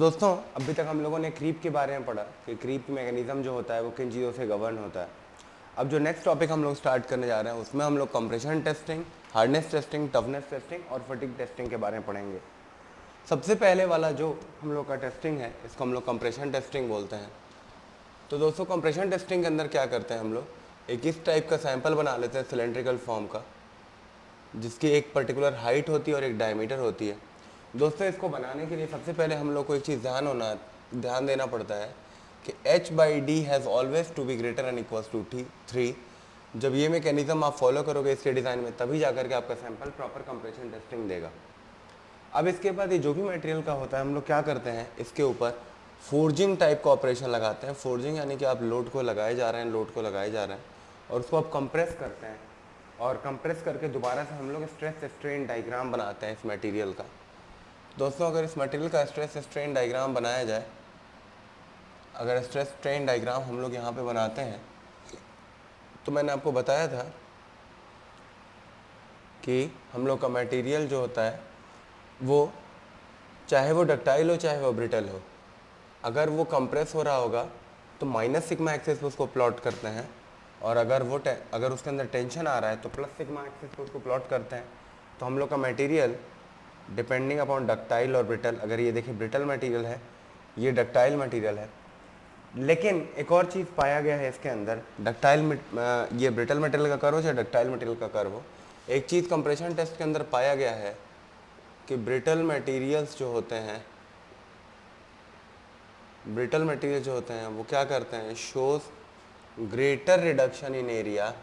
दोस्तों अभी तक हम लोगों ने क्रीप के बारे में पढ़ा कि क्रीप मैकेनिज्म जो होता है वो किन चीज़ों से गवर्न होता है। अब जो नेक्स्ट टॉपिक हम लोग स्टार्ट करने जा रहे हैं उसमें हम लोग compression testing, hardness testing, toughness testing और फटीग टेस्टिंग के बारे में पढ़ेंगे। सबसे पहले वाला जो हम लोग का टेस्टिंग है इसको हम लोग कंप्रेशन टेस्टिंग बोलते हैं। तो दोस्तों कंप्रेशन टेस्टिंग के अंदर क्या करते हैं हम लोग, एक इस टाइप का सैंपल बना लेते हैं सिलेंड्रिकल फॉर्म का, जिसकी एक पर्टिकुलर हाइट होती है और एक डायमीटर होती है। दोस्तों इसको बनाने के लिए सबसे पहले हम लोग को एक चीज़ ध्यान देना पड़ता है कि h/d has always to be greater and equals to 3। जब ये मैकेनिज्म आप फॉलो करोगे इसके डिज़ाइन में, तभी जाकर के आपका सैंपल प्रॉपर कंप्रेशन टेस्टिंग देगा। अब इसके बाद ये जो भी मटेरियल का होता है हम लोग क्या करते हैं, इसके ऊपर फोर्जिंग टाइप का ऑपरेशन लगाते हैं। फोर्जिंग यानी कि आप लोड को लगाए जा रहे हैं और उसको आप कंप्रेस करते हैं, और कंप्रेस करके दोबारा से हम लोग स्ट्रेस स्ट्रेन डायग्राम बनाते हैं इस मटेरियल का। दोस्तों अगर इस मटेरियल का स्ट्रेस स्ट्रेन डायग्राम बनाया जाए, अगर स्ट्रेस स्ट्रेन डायग्राम हम लोग यहाँ पे बनाते हैं, तो मैंने आपको बताया था कि हम लोग का मटेरियल जो होता है वो चाहे वो डक्टाइल हो चाहे वो ब्रिटल हो, अगर वो कंप्रेस हो रहा होगा तो माइनस सिग्मा एक्सिस पे उसको प्लॉट करते हैं, और अगर उसके अंदर टेंशन आ रहा है तो प्लस सिग्मा एक्सिस पे उसको प्लॉट करते हैं। तो हम लोग का मटेरियल डिपेंडिंग अपॉन डक्टाइल और ब्रिटल, अगर ये देखिए ब्रिटल मटेरियल है, ये डक्टाइल मटेरियल है, लेकिन एक और चीज़ पाया गया है इसके अंदर, ये ब्रिटल मटेरियल का कर्व हो चाहे डक्टाइल मटेरियल का कर्व हो, एक चीज़ कंप्रेशन टेस्ट के अंदर पाया गया है कि ब्रिटल मटेरियल जो होते हैं वो क्या करते हैं, shows greater reduction in area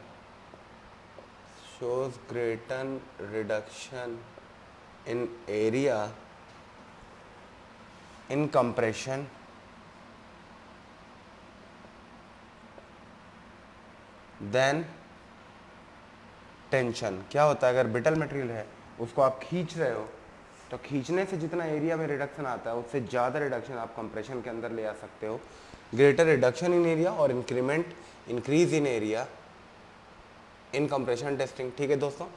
in compression than tension. क्या होता है, अगर ब्रिटल मटेरियल है उसको आप खींच रहे हो तो खींचने से जितना एरिया में रिडक्शन आता है उससे ज़्यादा रिडक्शन आप कंप्रेशन के अंदर ले आ सकते हो। ग्रेटर रिडक्शन इन एरिया और increase in area in compression testing. ठीक है दोस्तों,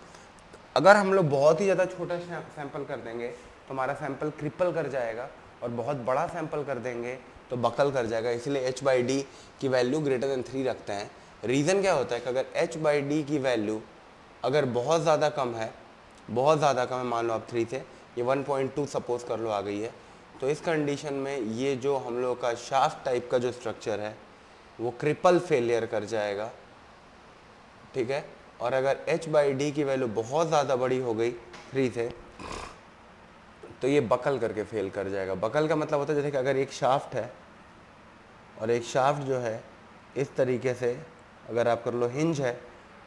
अगर हम लोग बहुत ही ज़्यादा छोटा सैंपल कर देंगे तो हमारा सैंपल क्रिपल कर जाएगा, और बहुत बड़ा सैंपल कर देंगे तो बकल कर जाएगा। इसलिए h/d की वैल्यू ग्रेटर देन 3 रखते हैं। रीज़न क्या होता है कि अगर h/d की वैल्यू अगर बहुत ज़्यादा कम है, मान लो आप 3 से, ये 1.2 सपोज कर लो आ गई है, तो इस कंडीशन में ये जो हम लोग का शाफ्ट टाइप का जो स्ट्रक्चर है वो क्रिपल फेलियर कर जाएगा। ठीक है, और अगर h/d की वैल्यू बहुत ज़्यादा बड़ी हो गई 3 से, तो ये बकल करके फेल कर जाएगा। बकल का मतलब होता है जैसे कि अगर एक शाफ्ट है और एक शाफ्ट जो है इस तरीके से अगर आप कर लो हिंज है,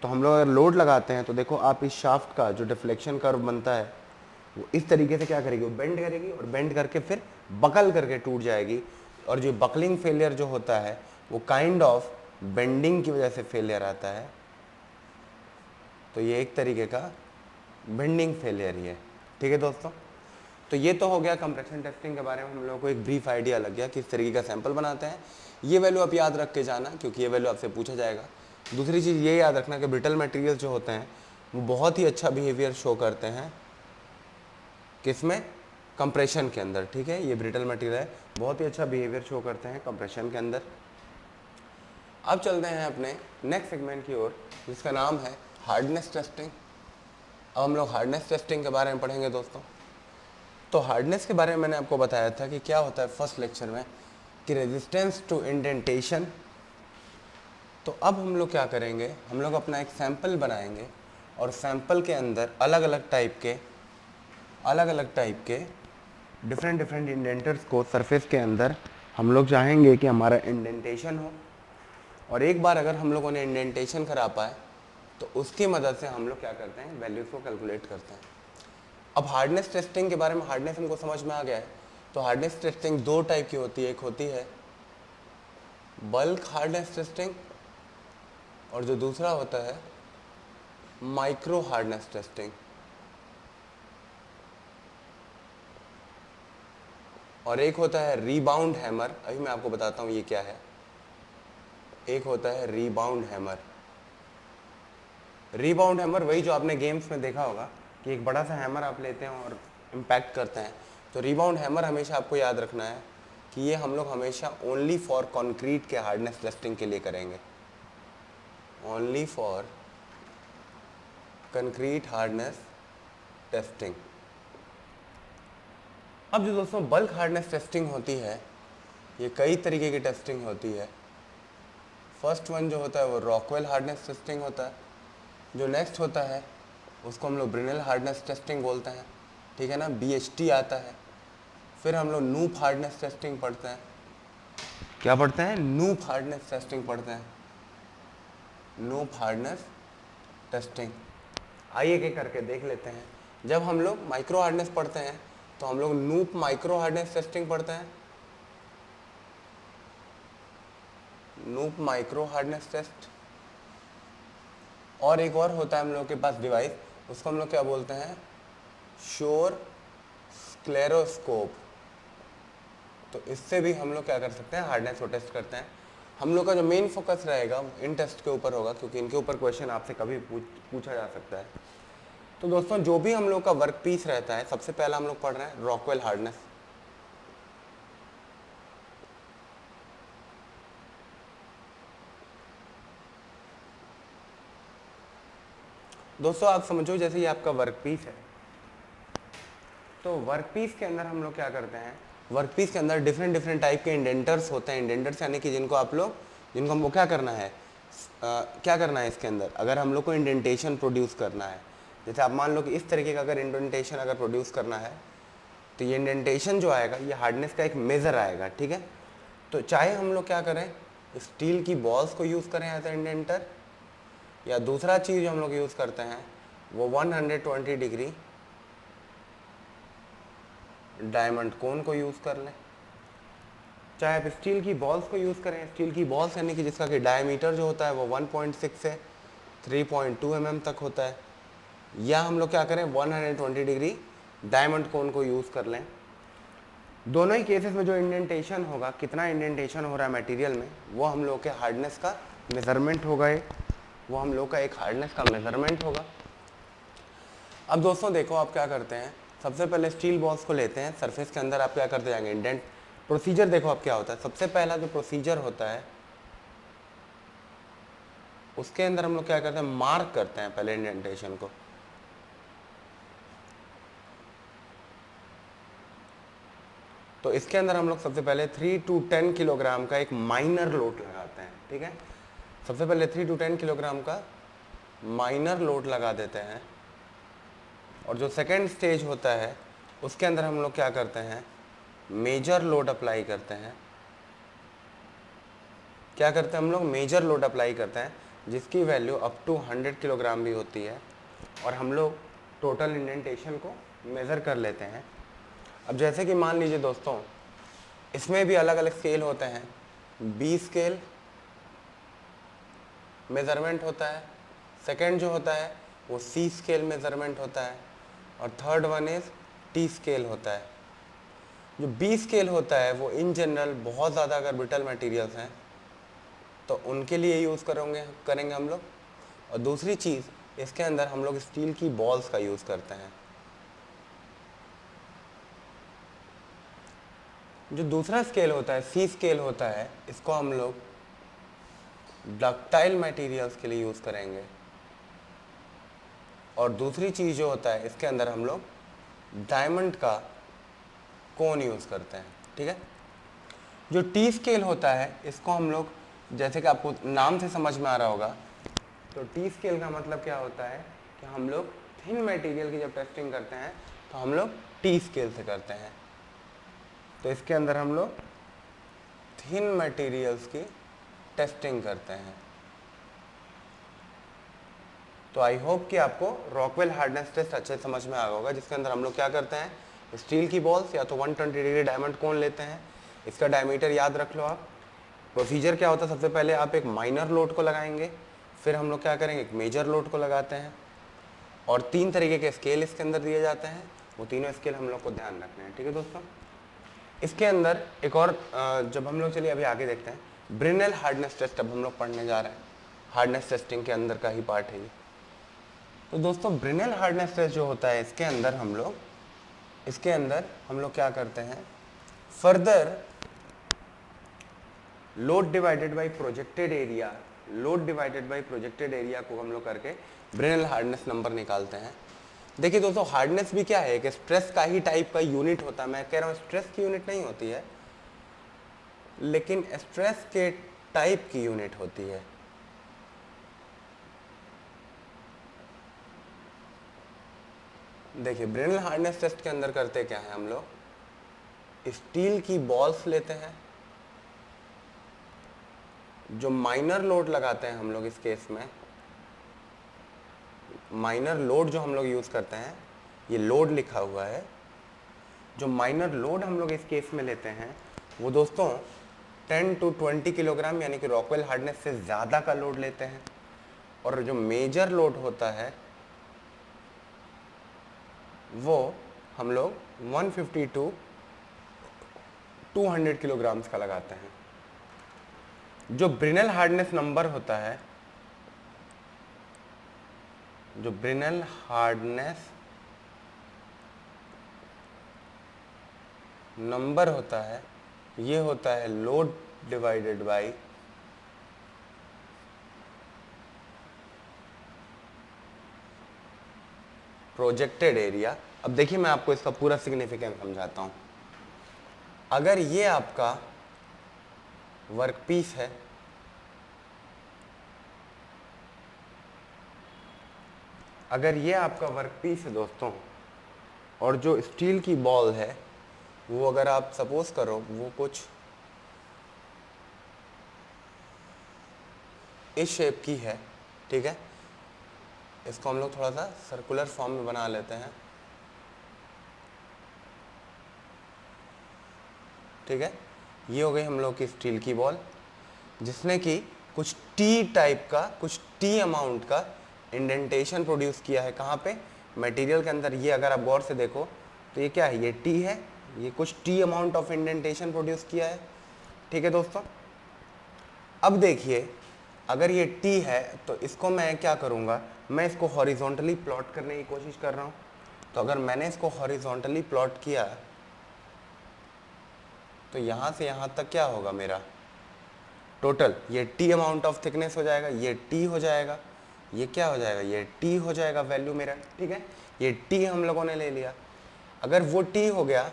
तो हम लोग अगर लोड लगाते हैं तो देखो आप इस शाफ्ट का जो डिफ्लेक्शन कर्व बनता है वो इस तरीके से क्या करेगी, वो बेंड करेगी और बेंड करके फिर बकल करके टूट जाएगी। और जो बकलिंग फेलियर जो होता है वो काइंड ऑफ बेंडिंग की वजह से फेलियर आता है, तो ये एक तरीके का बेंडिंग फेलियर ही है। ठीक है दोस्तों, तो ये तो हो गया कंप्रेशन टेस्टिंग के बारे में, हम लोगों को एक ब्रीफ आइडिया लग गया किस तरीके का सैंपल बनाते हैं। ये वैल्यू आप याद रख के जाना क्योंकि ये वैल्यू आपसे पूछा जाएगा। दूसरी चीज़ ये याद रखना कि ब्रिटल मटेरियल जो होते हैं वो बहुत ही अच्छा बिहेवियर शो करते हैं किसमें, कंप्रेशन के अंदर। ठीक है, ये ब्रिटल मटेरियल है, बहुत ही अच्छा बिहेवियर शो करते हैं कंप्रेशन के अंदर। अब चलते हैं अपने नेक्स्ट सेगमेंट की ओर जिसका नाम है हार्डनेस टेस्टिंग। अब हम लोग हार्डनेस टेस्टिंग के बारे में पढ़ेंगे दोस्तों। तो हार्डनेस के बारे में मैंने आपको बताया था कि क्या होता है फर्स्ट लेक्चर में, कि रेजिस्टेंस टू इंडेंटेशन। तो अब हम लोग क्या करेंगे, हम लोग अपना एक सैंपल बनाएंगे और सैंपल के अंदर अलग अलग टाइप के डिफरेंट इंडेंटर्स को सरफेस के अंदर हम लोग चाहेंगे कि हमारा इंडेंटेशन हो, और एक बार अगर हम लोगों ने इंडेंटेशन करा पाए तो उसकी मदद से हम लोग क्या करते हैं, वैल्यूज़ को कैलकुलेट करते हैं। अब हार्डनेस टेस्टिंग के बारे में, हार्डनेस हमको समझ में आ गया है। तो हार्डनेस टेस्टिंग दो टाइप की होती है, एक होती है बल्क हार्डनेस टेस्टिंग और जो दूसरा होता है माइक्रो हार्डनेस टेस्टिंग। और एक होता है रीबाउंड हैमर, अभी मैं आपको बताता हूँ ये क्या है। एक होता है रीबाउंड हैमर। रीबाउंड हैमर वही जो आपने गेम्स में देखा होगा कि एक बड़ा सा हैमर आप लेते हैं और इम्पैक्ट करते हैं, तो रिबाउंड हैमर हमेशा आपको याद रखना है कि ये हम लोग हमेशा ओनली फॉर कंक्रीट के हार्डनेस टेस्टिंग के लिए करेंगे, only for concrete hardness testing. अब जो दोस्तों बल्क हार्डनेस टेस्टिंग होती है, ये कई तरीके की टेस्टिंग होती है। फर्स्ट वन जो होता है वो रॉकवेल हार्डनेस टेस्टिंग होता है। जो नेक्स्ट होता है उसको हम लोग ब्रिनेल हार्डनेस टेस्टिंग बोलते हैं, ठीक है ना, BHT आता है। फिर हम लोग नूप हार्डनेस टेस्टिंग पढ़ते हैं। क्या पढ़ते हैं? नूप हार्डनेस टेस्टिंग पढ़ते हैं, नूप हार्डनेस टेस्टिंग। आइए एक करके देख लेते हैं। जब हम लोग माइक्रो हार्डनेस पढ़ते हैं तो हम लोग नूप माइक्रो हार्डनेस टेस्टिंग पढ़ते हैं, नूप माइक्रो हार्डनेस टेस्ट। और एक और होता है हम लोग के पास डिवाइस, उसको हम लोग क्या बोलते हैं? श्योर स्क्लेरोस्कोप। तो इससे भी हम लोग क्या कर सकते हैं? हार्डनेस को टेस्ट करते हैं। हम लोग का जो मेन फोकस रहेगा इन टेस्ट के ऊपर होगा, क्योंकि इनके ऊपर क्वेश्चन आपसे कभी पूछा जा सकता है। तो दोस्तों जो भी हम लोग का वर्क पीस रहता है, सबसे पहला हम लोग पढ़ रहे हैं रॉकवेल हार्डनेस। दोस्तों आप समझो जैसे ये आपका वर्क पीस है, तो वर्क पीस के अंदर हम लोग क्या करते हैं? वर्क पीस के अंदर डिफरेंट टाइप के इंडेंटर्स होते हैं। इंडेंटर्स यानी कि जिनको हमको क्या करना है, क्या करना है इसके अंदर, अगर हम लोग को इंडेंटेशन प्रोड्यूस करना है। जैसे आप मान लो कि इस तरीके का अगर इंडेंटेशन अगर प्रोड्यूस करना है, तो ये इंडेंटेशन जो आएगा ये हार्डनेस का एक मेज़र आएगा, ठीक है। तो चाहे हम लोग क्या करें, स्टील की बॉल्स को यूज़ करें एज ए इंडेंटर, या दूसरा चीज़ जो हम लोग यूज़ करते हैं वो 120 डिग्री डायमंड कोन को यूज़ कर लें। चाहे आप स्टील की बॉल्स को यूज़ करें, स्टील की बॉल्स यानी कि जिसका कि डायमीटर जो होता है वो 1.6 से 3.2 mm तक होता है, या हम लोग क्या करें 120 डिग्री डायमंड कोन को यूज़ कर लें। दोनों ही केसेस में जो इंडेंटेशन होगा, कितना इंडेंटेशन हो रहा है मटेरियल में, वो हम लोग के हार्डनेस का मेजरमेंट होगा। वो हम लोग का एक हार्डनेस का मेजरमेंट होगा। अब दोस्तों देखो आप क्या करते हैं, सबसे पहले स्टील बॉल्स को लेते हैं, सरफेस के अंदर आप क्या करते जाएंगे, इंडेंट। प्रोसीजर देखो आप क्या होता है, सबसे पहला जो प्रोसीजर होता है उसके अंदर हम लोग क्या करते हैं, मार्क करते हैं पहले इंडेंटेशन को। तो इसके अंदर हम लोग सबसे पहले 3 to 10 किलोग्राम का एक माइनर लोड लगाते हैं, ठीक है। सबसे पहले 3 to 10 किलोग्राम का माइनर लोड लगा देते हैं। और जो सेकेंड स्टेज होता है उसके अंदर हम लोग क्या करते हैं, मेजर लोड अप्लाई करते हैं। क्या करते हैं हम लोग, मेजर लोड अप्लाई करते हैं, जिसकी वैल्यू अप टू 100 किलोग्राम भी होती है। और हम लोग टोटल इंडेंटेशन को मेज़र कर लेते हैं। अब जैसे कि मान लीजिए दोस्तों, इसमें भी अलग अलग स्केल होते हैं। B स्केल मेज़रमेंट होता है, सेकेंड जो होता है वो C स्केल मेज़रमेंट होता है, और third one is T scale होता है। जो B स्केल होता है वो इन जनरल बहुत ज़्यादा अगर ब्रिटल मटेरियल्स हैं तो उनके लिए यूज़ करेंगे हम लोग। और दूसरी चीज़ इसके अंदर हम लोग स्टील की बॉल्स का यूज़ करते हैं। जो दूसरा स्केल होता है C स्केल होता है, इसको हम लोग डक्टाइल मटेरियल्स के लिए यूज़ करेंगे। और दूसरी चीज़ जो होता है इसके अंदर हम लोग डायमंड का कोन यूज़ करते हैं, ठीक है। जो T स्केल होता है इसको हम लोग, जैसे कि आपको नाम से समझ में आ रहा होगा, तो T स्केल का मतलब क्या होता है कि हम लोग थिन मटेरियल की जब टेस्टिंग करते हैं तो हम लोग T स्केल से करते हैं। तो इसके अंदर हम लोग थिन मटेरियल्स की टेस्टिंग करते हैं। तो आई होप कि आपको रॉकवेल हार्डनेस टेस्ट अच्छे समझ में आ गया होगा, जिसके अंदर हम लोग क्या करते हैं, स्टील की बॉल्स या तो 120 डिग्री डायमंड कोन लेते हैं, इसका डायमीटर याद रख लो आप। प्रोसीजर क्या होता है, सबसे पहले आप एक माइनर लोड को लगाएंगे, फिर हम लोग क्या करेंगे, एक मेजर लोड को लगाते हैं। और 3 तरीके के स्केल इसके अंदर दिए जाते हैं, वो तीनों स्केल हम लोग को ध्यान रखने हैं, ठीक है दोस्तों। इसके अंदर एक और जब हम लोग, चलिए अभी आगे देखते हैं, ब्रिनेल हार्डनेस टेस्ट अब हम लोग पढ़ने जा रहे हैं। हार्डनेस टेस्टिंग के अंदर का ही पार्ट है ये। तो दोस्तों ब्रिनेल हार्डनेस टेस्ट जो होता है, इसके अंदर हम लोग इसके अंदर हम लोग क्या करते हैं, further load divided by projected area, load divided by projected area को हम लोग करके ब्रेनल हार्डनेस नंबर निकालते हैं। देखिए दोस्तों, हार्डनेस भी क्या है कि स्ट्रेस का ही टाइप का यूनिट होता है। मैं कह रहा हूँ स्ट्रेस की यूनिट नहीं होती है, लेकिन स्ट्रेस के टाइप की यूनिट होती है। देखिए, ब्रेनल हार्डनेस टेस्ट के अंदर करते क्या है, हम लोग स्टील की बॉल्स लेते हैं, जो माइनर लोड लगाते हैं हम लोग। इस केस में माइनर लोड जो हम लोग यूज करते हैं, ये लोड लिखा हुआ है, जो माइनर लोड हम लोग इस केस में लेते हैं वो दोस्तों 10 to 20 किलोग्राम यानी कि रॉकवेल हार्डनेस से ज़्यादा का लोड लेते हैं। और जो मेजर लोड होता है वो हम लोग 150 to 200 किलोग्राम्स का लगाते हैं। जो ब्रेनल हार्डनेस नंबर होता है, जो ब्रेनल हार्डनेस नंबर होता है, ये होता है load divided by projected area. अब देखिए, मैं आपको इसका पूरा सिग्निफिकेंस समझाता हूं। अगर ये आपका वर्कपीस है, अगर ये आपका वर्कपीस है दोस्तों, और जो स्टील की बॉल है वो अगर आप सपोज करो वो कुछ इस शेप की है, ठीक है, इसको हम लोग थोड़ा सा सर्कुलर फॉर्म में बना लेते हैं, ठीक है। ये हो गई हम लोग की स्टील की बॉल, जिसने कि कुछ टी टाइप का, कुछ टी अमाउंट का इंडेंटेशन प्रोड्यूस किया है। कहाँ पे? मटेरियल के अंदर। ये अगर आप गौर से देखो तो ये क्या है, ये टी है, ये कुछ T amount of indentation produce किया है, ठीक है दोस्तों। अब देखिए, अगर ये टी है तो इसको मैं क्या करूँगा, मैं इसको हॉरिजॉन्टली प्लॉट करने की कोशिश कर रहा हूँ। तो अगर मैंने इसको हॉरिजॉन्टली प्लॉट किया तो यहाँ से यहाँ तक क्या होगा मेरा टोटल, ये टी अमाउंट ऑफ थिकनेस हो जाएगा, ये टी हो जाएगा, ये क्या हो जाएगा, ये टी हो जाएगा वैल्यू मेरा, ठीक है। ये टी हम लोगों ने ले लिया। अगर वो टी हो गया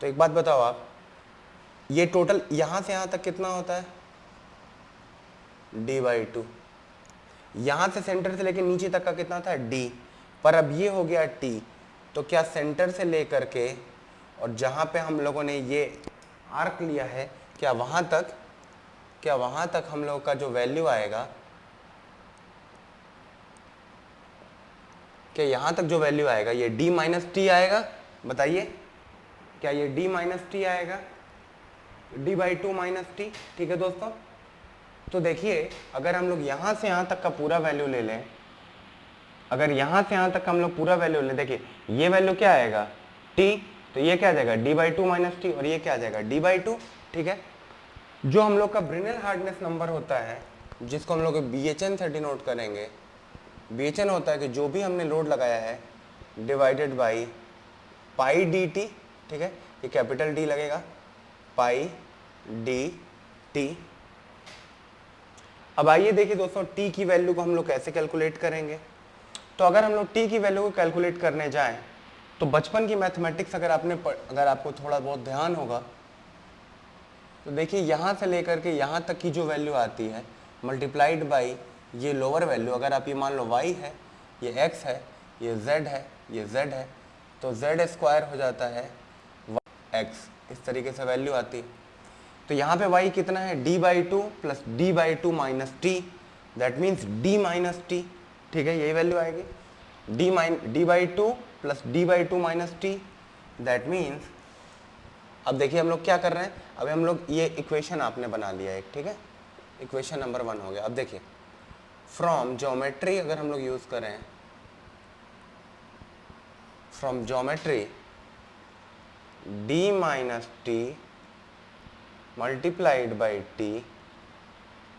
तो एक बात बताओ आप, ये टोटल यहाँ से यहाँ तक कितना होता है, d/2। यहाँ से सेंटर से लेकर नीचे तक का कितना था, d। पर अब ये हो गया t, तो क्या सेंटर से लेकर के और जहाँ पे हम लोगों ने ये आर्क लिया है, क्या वहाँ तक हम लोग का जो वैल्यू आएगा, क्या यहाँ तक जो वैल्यू आएगा ये d-t आएगा? बताइए, क्या ये d-t आएगा, d/2 t, ठीक है दोस्तों। तो देखिए, अगर हम लोग यहाँ से यहाँ तक का पूरा वैल्यू ले लें, अगर यहाँ से यहाँ तक हम लोग पूरा वैल्यू ले, देखिए ये वैल्यू क्या आएगा, t, तो ये क्या आ जाएगा d/2 t, और ये क्या आ जाएगा d/2, ठीक है। जो हम लोग का ब्रेनल हार्डनेस नंबर होता है, जिसको हम लोग BHN से डिनोट करेंगे, BHN होता है कि जो भी हमने लोड लगाया है डिवाइडेड बाई पाई dt, ठीक है, ये कैपिटल D लगेगा, पाई dt। अब आइए देखिए दोस्तों, t की वैल्यू को हम लोग कैसे कैलकुलेट करेंगे। तो अगर हम लोग t की वैल्यू को कैलकुलेट करने जाएं तो बचपन की मैथमेटिक्स अगर आपको थोड़ा बहुत ध्यान होगा तो देखिए, यहाँ से लेकर के यहाँ तक की जो वैल्यू आती है मल्टीप्लाइड बाई ये लोअर वैल्यू, अगर आप ये मान लो y है, ये x है, ये z है, ये z है, तो z² हो जाता है x, इस तरीके से वैल्यू आती। तो यहाँ पे y कितना है, d/2 plus d/2 minus T, that means d-t, ठीक है, यही वैल्यू आएगी, d/2 plus d/2 minus T, that means. अब देखिए हम लोग क्या कर रहे हैं, अभी हम लोग ये इक्वेशन आपने बना लिया एक, ठीक है, इक्वेशन नंबर 1 हो गया। अब देखिए, फ्रॉम ज्योमेट्री अगर हम लोग यूज करें, from geometry d-t multiplied by t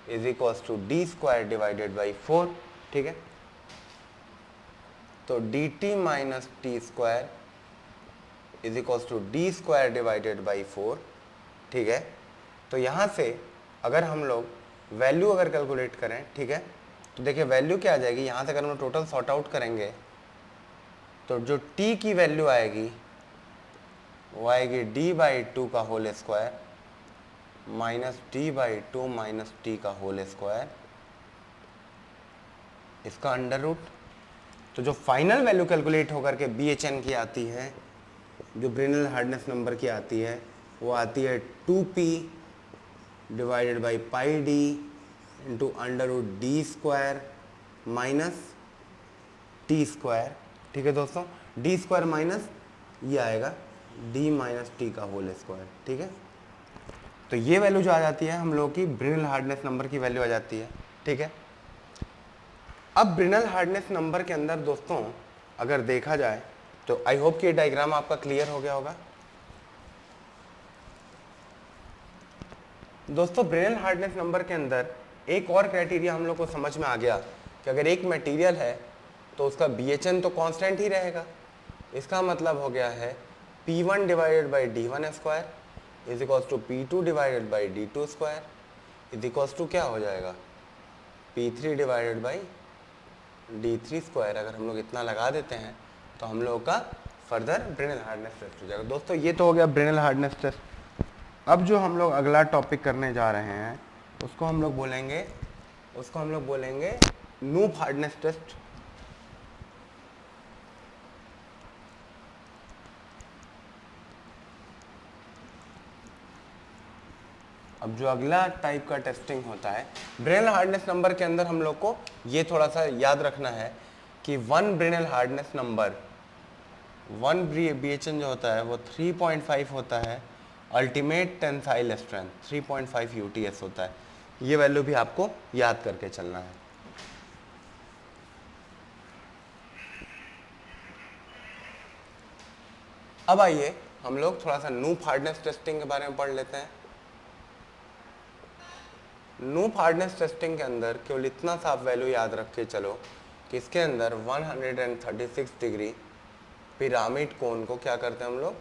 is equals to d² divided by 4, ठीक है। तो D T minus T square is equal to D square divided by 4, ठीक है। तो यहाँ से अगर हम लोग वैल्यू अगर कैलकुलेट करें, ठीक है, तो देखिए वैल्यू क्या आ जाएगी, यहाँ से अगर हम लोग टोटल सॉर्ट आउट करेंगे तो जो t की वैल्यू आएगी वो आएगी d बाई टू का whole square minus D by two minus T का होल स्क्वायर, इसका अंडर रूट। तो जो फाइनल वैल्यू कैलकुलेट होकर के BHN की आती है, जो ब्रिनल हार्डनेस नंबर की आती है, वो आती है 2p divided by pi D into under root D square minus T square, ठीक है दोस्तों। डी स्क्वायर माइनस ये आएगा डी माइनस टी का होल स्क्वायर, ठीक है। तो ये वैल्यू जो आ जाती है हम लोगों की ब्रिनल हार्डनेस नंबर की वैल्यू आ जाती है, ठीक है। अब ब्रिनल हार्डनेस नंबर के अंदर दोस्तों अगर देखा जाए तो आई होप कि ये डायग्राम आपका क्लियर हो गया होगा। दोस्तों ब्रिनल हार्डनेस नंबर के अंदर एक और क्राइटेरिया हम लोग को समझ में आ गया कि अगर एक मटेरियल है तो उसका BHN तो कांस्टेंट ही रहेगा। इसका मतलब हो गया है P1 divided by D1 square is equals to P2 divided by D2 square is equals to क्या हो जाएगा, P3 divided by D3 square. अगर हम लोग इतना लगा देते हैं तो हम लोगों का फर्दर ब्रिनल हार्डनेस टेस्ट हो जाएगा। दोस्तों ये तो हो गया ब्रिनल हार्डनेस टेस्ट। अब जो हम लोग अगला टॉपिक करने जा रहे हैं उसको हम लोग बोलेंगे नूप हार्डनेस टेस्ट। अब जो अगला टाइप का टेस्टिंग होता है ब्रिनल हार्डनेस नंबर के अंदर, हम लोग को ये थोड़ा सा याद रखना है कि one Brinell hardness number, one BHN जो होता है वो 3.5 होता है, अल्टीमेट टेंसाइल स्ट्रेंथ 3.5 UTS होता है। ये वैल्यू भी आपको याद करके चलना है। अब आइए हम लोग थोड़ा सा नूप हार्डनेस टेस्टिंग के बारे में पढ़ लेते हैं। नूप हार्डनेस टेस्टिंग के अंदर केवल इतना सा आप वैल्यू याद रख के चलो कि इसके अंदर 136 डिग्री पिरामिड कोन को क्या करते हैं हम लोग,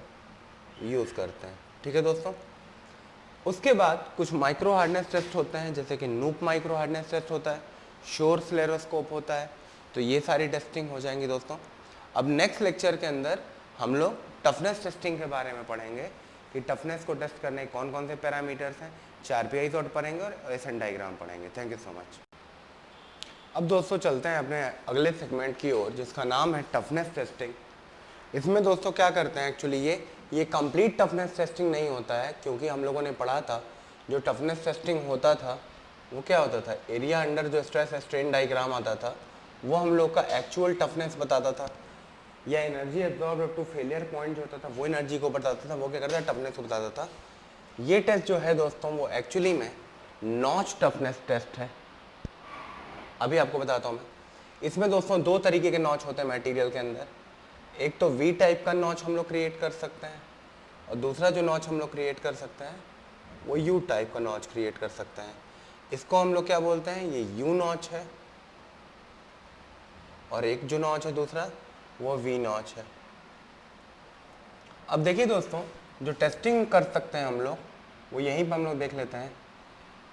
यूज़ करते हैं, ठीक है दोस्तों। उसके बाद कुछ माइक्रो हार्डनेस टेस्ट होते हैं, जैसे कि नूप माइक्रो हार्डनेस टेस्ट होता है, शोर स्लेरोस्कोप होता है। तो ये सारी टेस्टिंग हो जाएंगी दोस्तों। अब नेक्स्ट लेक्चर के अंदर हम लोग टफनेस टेस्टिंग के बारे में पढ़ेंगे कि टफनेस को टेस्ट करने के कौन कौन से पैरामीटर्स हैं, 4 PI सॉर्ट पढ़ेंगे और एसन डायग्राम पढ़ेंगे। Thank you so much. अब दोस्तों चलते हैं अपने अगले सेगमेंट की ओर जिसका नाम है टफनेस टेस्टिंग। इसमें दोस्तों क्या करते हैं, एक्चुअली ये कंप्लीट टफनेस टेस्टिंग नहीं होता है, क्योंकि हम लोगों ने पढ़ा था जो टफनेस टेस्टिंग होता था वो क्या होता था, एरिया अंडर जो स्ट्रेस स्ट्रेन डायग्राम आता था वो हम लोग का एक्चुअल टफनेस बताता था, या energy absorb up to failure point जो होता था वो एनर्जी को बताता था, वो क्या करता था, टफनेस को बताता था। ये टेस्ट जो है दोस्तों वो एक्चुअली में नॉच टफनेस टेस्ट है। अभी आपको बताता हूँ मैं। इसमें दोस्तों 2 तरीके के नॉच होते हैं मटेरियल के अंदर। एक तो V टाइप का नॉच हम लोग क्रिएट कर सकते हैं, और दूसरा जो नॉच हम लोग क्रिएट कर सकते हैं वो U टाइप का नॉच क्रिएट कर सकते हैं। इसको हम लोग क्या बोलते हैं, ये U नॉच है, और एक जो नॉच है दूसरा वो V नॉच है। अब देखिए दोस्तों, जो टेस्टिंग कर सकते हैं हम लोग वो यहीं पर हम लोग देख लेते हैं।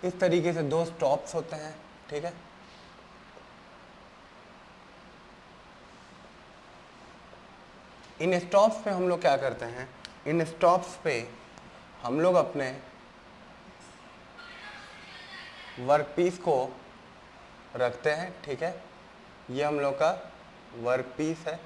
इस तरीके से 2 स्टॉप्स होते हैं, ठीक है। इन स्टॉप्स पे हम लोग क्या करते हैं, इन स्टॉप्स पे हम लोग अपने वर्कपीस को रखते हैं, ठीक है। ये हम लोग का वर्कपीस है।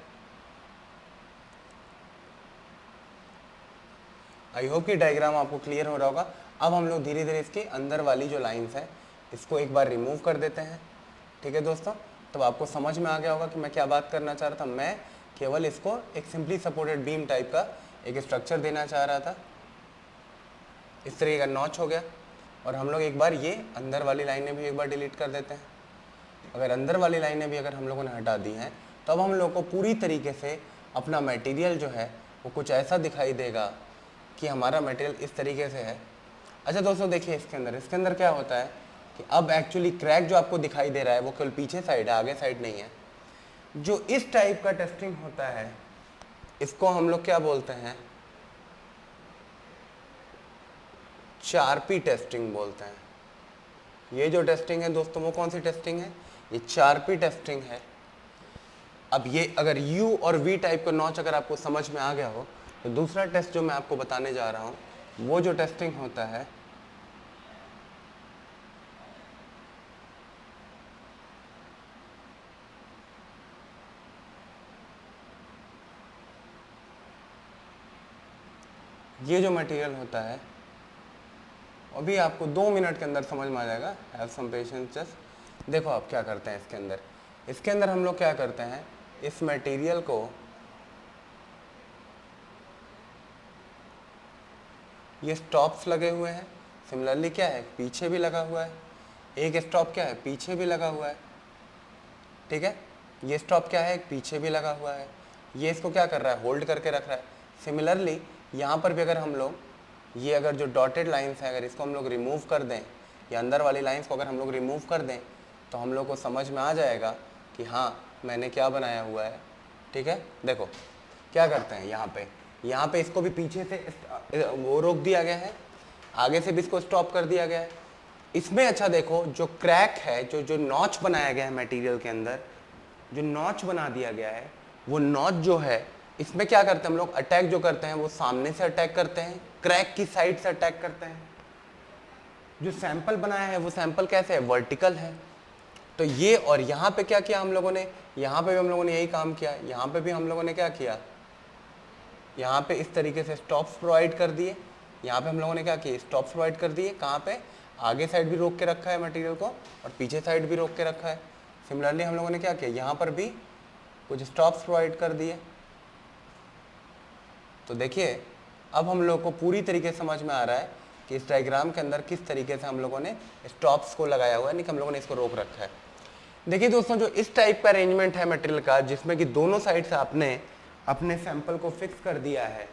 आई होप कि डायग्राम आपको क्लियर हो रहा होगा। अब हम लोग धीरे धीरे इसकी अंदर वाली जो लाइंस है इसको एक बार रिमूव कर देते हैं, ठीक है दोस्तों। तब आपको समझ में आ गया होगा कि मैं क्या बात करना चाह रहा था। मैं केवल इसको एक सिंपली सपोर्टेड बीम टाइप का एक स्ट्रक्चर देना चाह रहा था। इस तरीके का नॉच हो गया, और हम लोग एक बार ये अंदर वाली लाइनें भी एक बार डिलीट कर देते हैं। अगर अंदर वाली लाइनें भी अगर हम लोगों ने हटा दी हैं तो अब हम लोग को पूरी तरीके से अपना मटेरियल जो है वो कुछ ऐसा दिखाई देगा कि हमारा मटेरियल इस तरीके से है। अच्छा दोस्तों देखिए, इसके अंदर क्या होता है कि अब एक्चुअली क्रैक जो आपको दिखाई दे रहा है वो केवल पीछे साइड है, आगे साइड नहीं है। जो इस टाइप का टेस्टिंग होता है इसको हम लोग क्या बोलते हैं, 4P टेस्टिंग बोलते हैं। ये जो टेस्टिंग है दोस्तों वो कौन सी टेस्टिंग है, ये 4P टेस्टिंग है। अब ये अगर U और V टाइप का नॉच अगर आपको समझ में आ गया हो तो दूसरा टेस्ट जो मैं आपको बताने जा रहा हूँ वो जो टेस्टिंग होता है ये जो मटेरियल होता है अभी आपको 2 मिनट के अंदर समझ में आ जाएगा। Have some patience just. देखो आप क्या करते हैं इसके अंदर हम लोग क्या करते हैं, इस मटेरियल को ये स्टॉप्स लगे हुए हैं, सिमिलरली क्या है पीछे भी लगा हुआ है, एक स्टॉप क्या है पीछे भी लगा हुआ है, ठीक है। ये स्टॉप क्या है पीछे भी लगा हुआ है, ये इसको क्या कर रहा है होल्ड करके रख रहा है। सिमिलरली यहाँ पर भी अगर हम लोग ये अगर जो डॉटेड लाइंस है अगर इसको हम लोग रिमूव कर दें या अंदर वाली लाइंस को अगर हम लोग रिमूव कर दें तो हम लोग को समझ में आ जाएगा कि हाँ मैंने क्या बनाया हुआ है, ठीक है। देखो क्या करते हैं यहाँ पे इसको भी पीछे से वो रोक दिया गया है, आगे से भी इसको स्टॉप कर दिया गया है। इसमें अच्छा देखो जो क्रैक है जो नॉच बनाया गया है मटेरियल के अंदर, जो नॉच बना दिया गया है वो नॉच जो है इसमें क्या करते हैं हम लोग अटैक जो करते हैं वो सामने से अटैक करते हैं, क्रैक की साइड से अटैक करते हैं। जो सैंपल बनाया है वो सैंपल कैसे है वर्टिकल है। तो ये और यहाँ पे क्या किया हम लोगों ने, यहाँ पे भी हम लोगों ने यही काम किया, यहाँ पे भी हम लोगों ने क्या किया, यहाँ पे इस तरीके से स्टॉप्स प्रोवाइड कर दिए, यहाँ पे हम लोगों ने क्या किया स्टॉप्स प्रोवाइड कर दिए, कहाँ पे आगे साइड भी रोक के रखा है मटेरियल को और पीछे साइड भी रोक के रखा है। सिमिलरली हम लोगों ने क्या किया यहाँ पर भी कुछ स्टॉप्स प्रोवाइड कर दिए। तो देखिए अब हम लोग को पूरी तरीके से समझ में आ रहा है कि इस डायग्राम के अंदर किस तरीके से हम लोगों ने स्टॉप्स को लगाया हुआ है, नहीं कि हम लोगों ने इसको रोक रखा है। देखिए दोस्तों जो इस टाइप का अरेंजमेंट है मटेरियल का जिसमें कि दोनों साइड से आपने अपने सैंपल को फिक्स कर दिया है,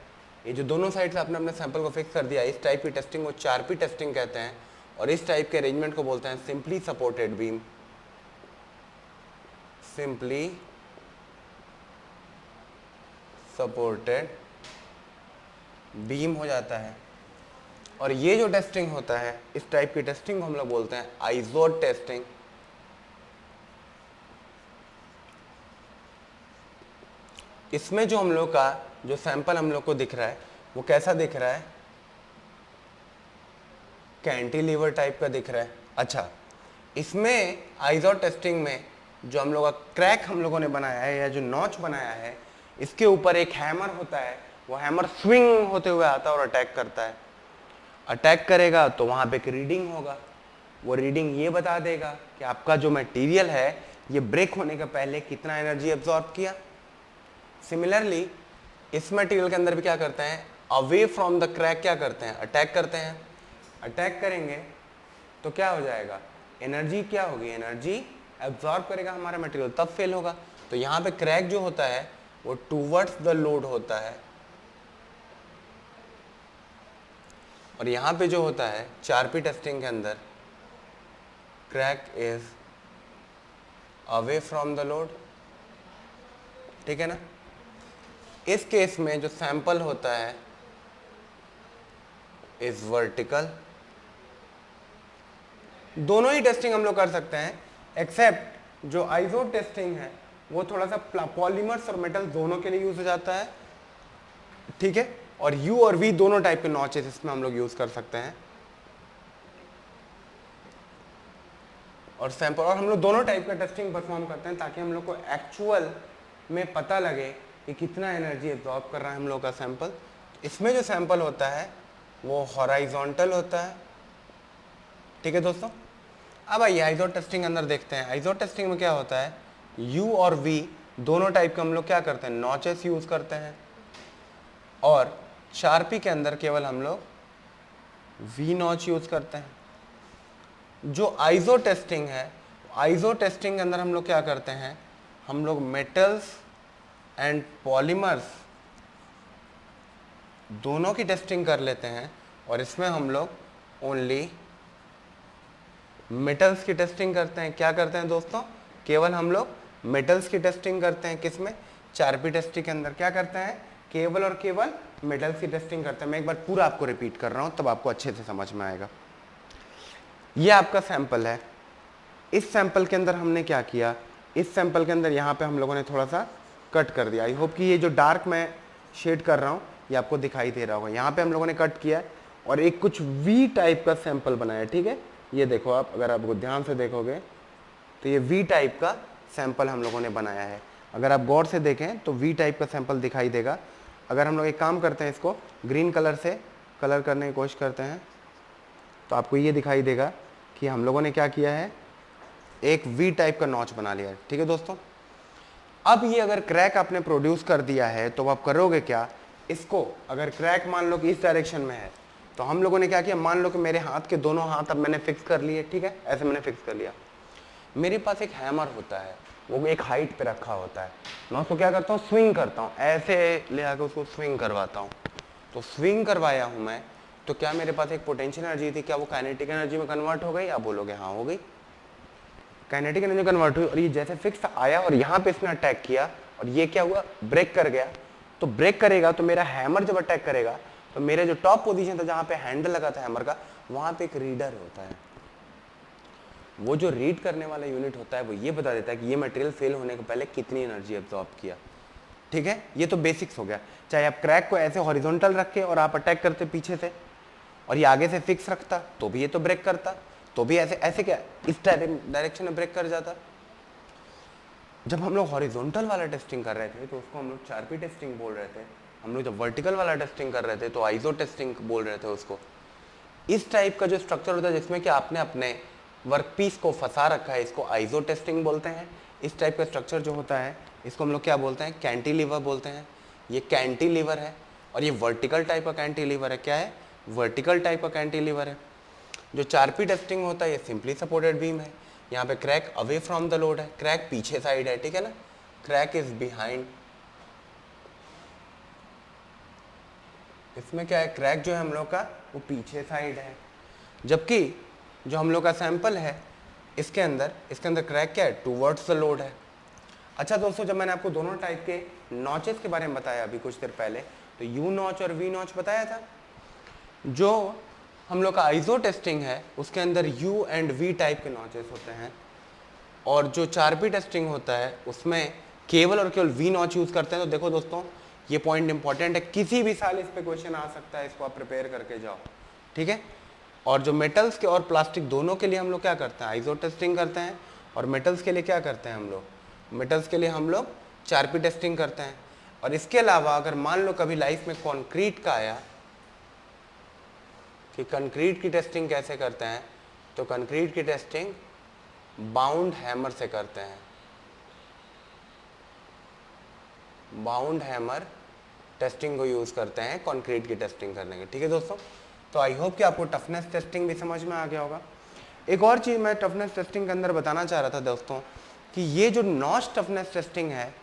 ये जो दोनों साइड से आपने अपने सैंपल को फिक्स कर दिया है, इस टाइप की टेस्टिंग को 4P टेस्टिंग कहते हैं और इस टाइप के अरेंजमेंट को बोलते हैं simply supported beam. Simply supported beam हो जाता है। और ये जो टेस्टिंग होता है इस टाइप की टेस्टिंग को हम लोग बोलते हैं आइजोड टेस्टिंग। इसमें जो हम लोग का जो सैंपल हम लोग को दिख रहा है वो कैसा दिख रहा है, कैंटिलीवर टाइप का दिख रहा है। अच्छा इसमें आइजोड टेस्टिंग में जो हम लोग का क्रैक हम लोगों ने बनाया है या जो नॉच बनाया है इसके ऊपर एक हैमर होता है, वो हैमर स्विंग होते हुए आता है और अटैक करता है। अटैक करेगा तो वहाँ पे एक रीडिंग होगा, वो रीडिंग ये बता देगा कि आपका जो मटेरियल है ये ब्रेक होने के पहले कितना एनर्जी एब्जॉर्ब किया। सिमिलरली इस मटेरियल के अंदर भी क्या करते हैं अवे फ्रॉम द क्रैक क्या करते हैं अटैक करते हैं। अटैक करेंगे तो क्या हो जाएगा एनर्जी क्या होगी, एनर्जी एब्जॉर्ब करेगा हमारा मटेरियल तब फेल होगा। तो यहाँ पे क्रैक जो होता है वो टूवर्ड्स द लोड होता है और यहाँ पे जो होता है 4P टेस्टिंग के अंदर crack is away from the load, ठीक है ना। इस केस में जो सैंपल होता है इज वर्टिकल। दोनों ही टेस्टिंग हम लोग कर सकते हैं एक्सेप्ट जो आइजोड टेस्टिंग है वो थोड़ा सा पॉलीमर्स और मेटल दोनों के लिए यूज हो जाता है, ठीक है। और U और V दोनों टाइप के नॉचेस इसमें हम लोग यूज कर सकते हैं और सैंपल और हम लोग दोनों टाइप का टेस्टिंग परफॉर्म करते हैं ताकि हम लोग को एक्चुअल में पता लगे कि कितना एनर्जी एब्जॉर्ब कर रहा है हम लोग का सैंपल। इसमें जो सैंपल होता है वो हॉराइजॉन्टल होता है, ठीक है दोस्तों। अब आइए आइजोड टेस्टिंग अंदर देखते हैं। आइजोड टेस्टिंग में क्या होता है U और V दोनों टाइप के हम लोग क्या करते हैं नॉचेस यूज करते हैं और 4P के अंदर केवल हम लोग V नॉच यूज करते हैं। जो आइजो टेस्टिंग है आइजो टेस्टिंग के अंदर हम लोग क्या करते हैं हम लोग मेटल्स एंड पॉलीमर्स दोनों की टेस्टिंग कर लेते हैं और इसमें हम लोग ओनली मेटल्स की टेस्टिंग करते हैं। क्या करते हैं दोस्तों केवल हम लोग मेटल्स की टेस्टिंग करते हैं, किसमें, 4P टेस्टिंग के अंदर क्या करते हैं, केवल और केवल मेटल्स की टेस्टिंग करते हैं। मैं एक बार पूरा आपको रिपीट कर रहा हूं तब आपको अच्छे से समझ में आएगा। ये आपका सैंपल है, इस सैंपल के अंदर हमने क्या किया, इस सैंपल के अंदर यहाँ पे हम लोगों ने थोड़ा सा कट कर दिया। आई होप कि ये जो डार्क मैं शेड कर रहा हूँ ये आपको दिखाई दे रहा होगा। यहाँ पे हम लोगों ने कट किया है और एक कुछ वी टाइप का सैंपल बनाया, ठीक है। ये देखो आप, अगर आपको ध्यान से देखोगे तो ये वी टाइप का सैंपल हम लोगों ने बनाया है। अगर आप गौर से देखें तो वी टाइप का सैंपल दिखाई देगा। अगर हम लोग एक काम करते हैं, इसको ग्रीन कलर से कलर करने की कोशिश करते हैं तो आपको ये दिखाई देगा कि हम लोगों ने क्या किया है, एक वी टाइप का नॉच बना लिया है, ठीक है दोस्तों। अब ये अगर क्रैक आपने प्रोड्यूस कर दिया है तो आप करोगे क्या, इसको अगर क्रैक मान लो कि इस डायरेक्शन में है तो हम लोगों ने क्या किया, मान लो कि मेरे हाथ के दोनों हाथ अब मैंने फिक्स कर लिए, ठीक है, ऐसे मैंने फिक्स कर लिया। मेरे पास एक हैमर होता है, वो एक हाइट पे रखा होता है। मैं उसको क्या करता हूँ, स्विंग करता हूँ, ऐसे ले आकर उसको स्विंग करवाता हूँ। तो स्विंग करवाया हूँ मैं, तो क्या मेरे पास एक पोटेंशियल एनर्जी थी, क्या वो काइनेटिक एनर्जी में कन्वर्ट हो गई? आप बोलोगे हाँ हो गई, काइनेटिक एनर्जी कन्वर्ट हुई। और ये जैसे फिक्स आया और यहाँ पे इसने अटैक किया और ये क्या हुआ, ब्रेक कर गया। तो ब्रेक करेगा तो मेरा हैमर जब अटैक करेगा तो मेरे जो टॉप पोजीशन था जहाँ पे हैंडल लगा था हैमर का, वहाँ पे एक रीडर होता है। वो जो रीड करने वाला यूनिट होता है वो ये बता देता है कि ये मटेरियल फेल होने के पहले कितनी एनर्जी एब्जॉर्ब किया, ठीक है। ये तो बेसिक्स हो गया। चाहे आप क्रैक को ऐसे हॉरिजॉन्टल रख के और आप अटैक करते पीछे से और ये आगे से फिक्स रखता तो भी ये तो ब्रेक करता, तो भी ऐसे ऐसे क्या इस डायरेक्शन में ब्रेक कर जाता। जब हम लोग हॉरिजॉन्टल वाला टेस्टिंग कर रहे थे तो उसको हम लोग 4P टेस्टिंग बोल रहे थे। हम लोग जब वर्टिकल वाला टेस्टिंग कर रहे थे तो आइसो टेस्टिंग बोल रहे थे उसको। इस टाइप का जो स्ट्रक्चर होता है जिसमें कि आपने अपने वर्कपीस को फंसा रखा है, इसको आइसो टेस्टिंग बोलते हैं। इस टाइप का स्ट्रक्चर जो होता है इसको हम लोग क्या बोलते हैं, कैंटिलीवर बोलते हैं। ये कैंटिलीवर है और ये वर्टिकल टाइप का कैंटिलीवर है। क्या है, वर्टिकल टाइप का कैंटिलीवर है। जो 4P टेस्टिंग होता है ये सिंपली सपोर्टेड बीम है। यहाँ पे crack away from the load है, क्रैक पीछे साइड है, ठीक है ना, क्रैक इज बिहाइंड। इसमें क्या है, क्रैक जो है हम लोग का वो पीछे साइड है, जबकि जो हम लोग का सैंपल है इसके अंदर क्रैक क्या है, टूवर्ड्स द लोड है। अच्छा दोस्तों, जब मैंने आपको दोनों टाइप के नॉचेस के बारे में बताया अभी कुछ देर पहले, तो यू नॉच और वी नॉच बताया था। जो हम लोग का आइसो टेस्टिंग है उसके अंदर यू एंड वी टाइप के नॉचेस होते हैं, और जो 4P टेस्टिंग होता है उसमें केवल और केवल वी नॉच यूज करते हैं। तो देखो दोस्तों, ये पॉइंट इंपॉर्टेंट है, किसी भी साल इस पे क्वेश्चन आ सकता है, इसको आप प्रिपेयर करके जाओ, ठीक है। और जो मेटल्स के और प्लास्टिक दोनों के लिए हम लोग क्या करते हैं, आइसो टेस्टिंग करते हैं, और मेटल्स के लिए क्या करते हैं हम लोग, मेटल्स के लिए हम लोग 4P टेस्टिंग करते हैं। और इसके अलावा अगर मान लो कभी लाइफ में कॉन्क्रीट का आया कि कंक्रीट की टेस्टिंग कैसे करते हैं, तो कंक्रीट की टेस्टिंग बाउंड हैमर से करते हैं। बाउंड हैमर टेस्टिंग को यूज करते हैं कंक्रीट की टेस्टिंग करने के, ठीक है दोस्तों। तो आई होप कि आपको टफनेस टेस्टिंग भी समझ में आ गया होगा। एक और चीज मैं टफनेस टेस्टिंग के अंदर बताना चाह रहा था दोस्तों, कि ये जो नॉच टफनेस टेस्टिंग है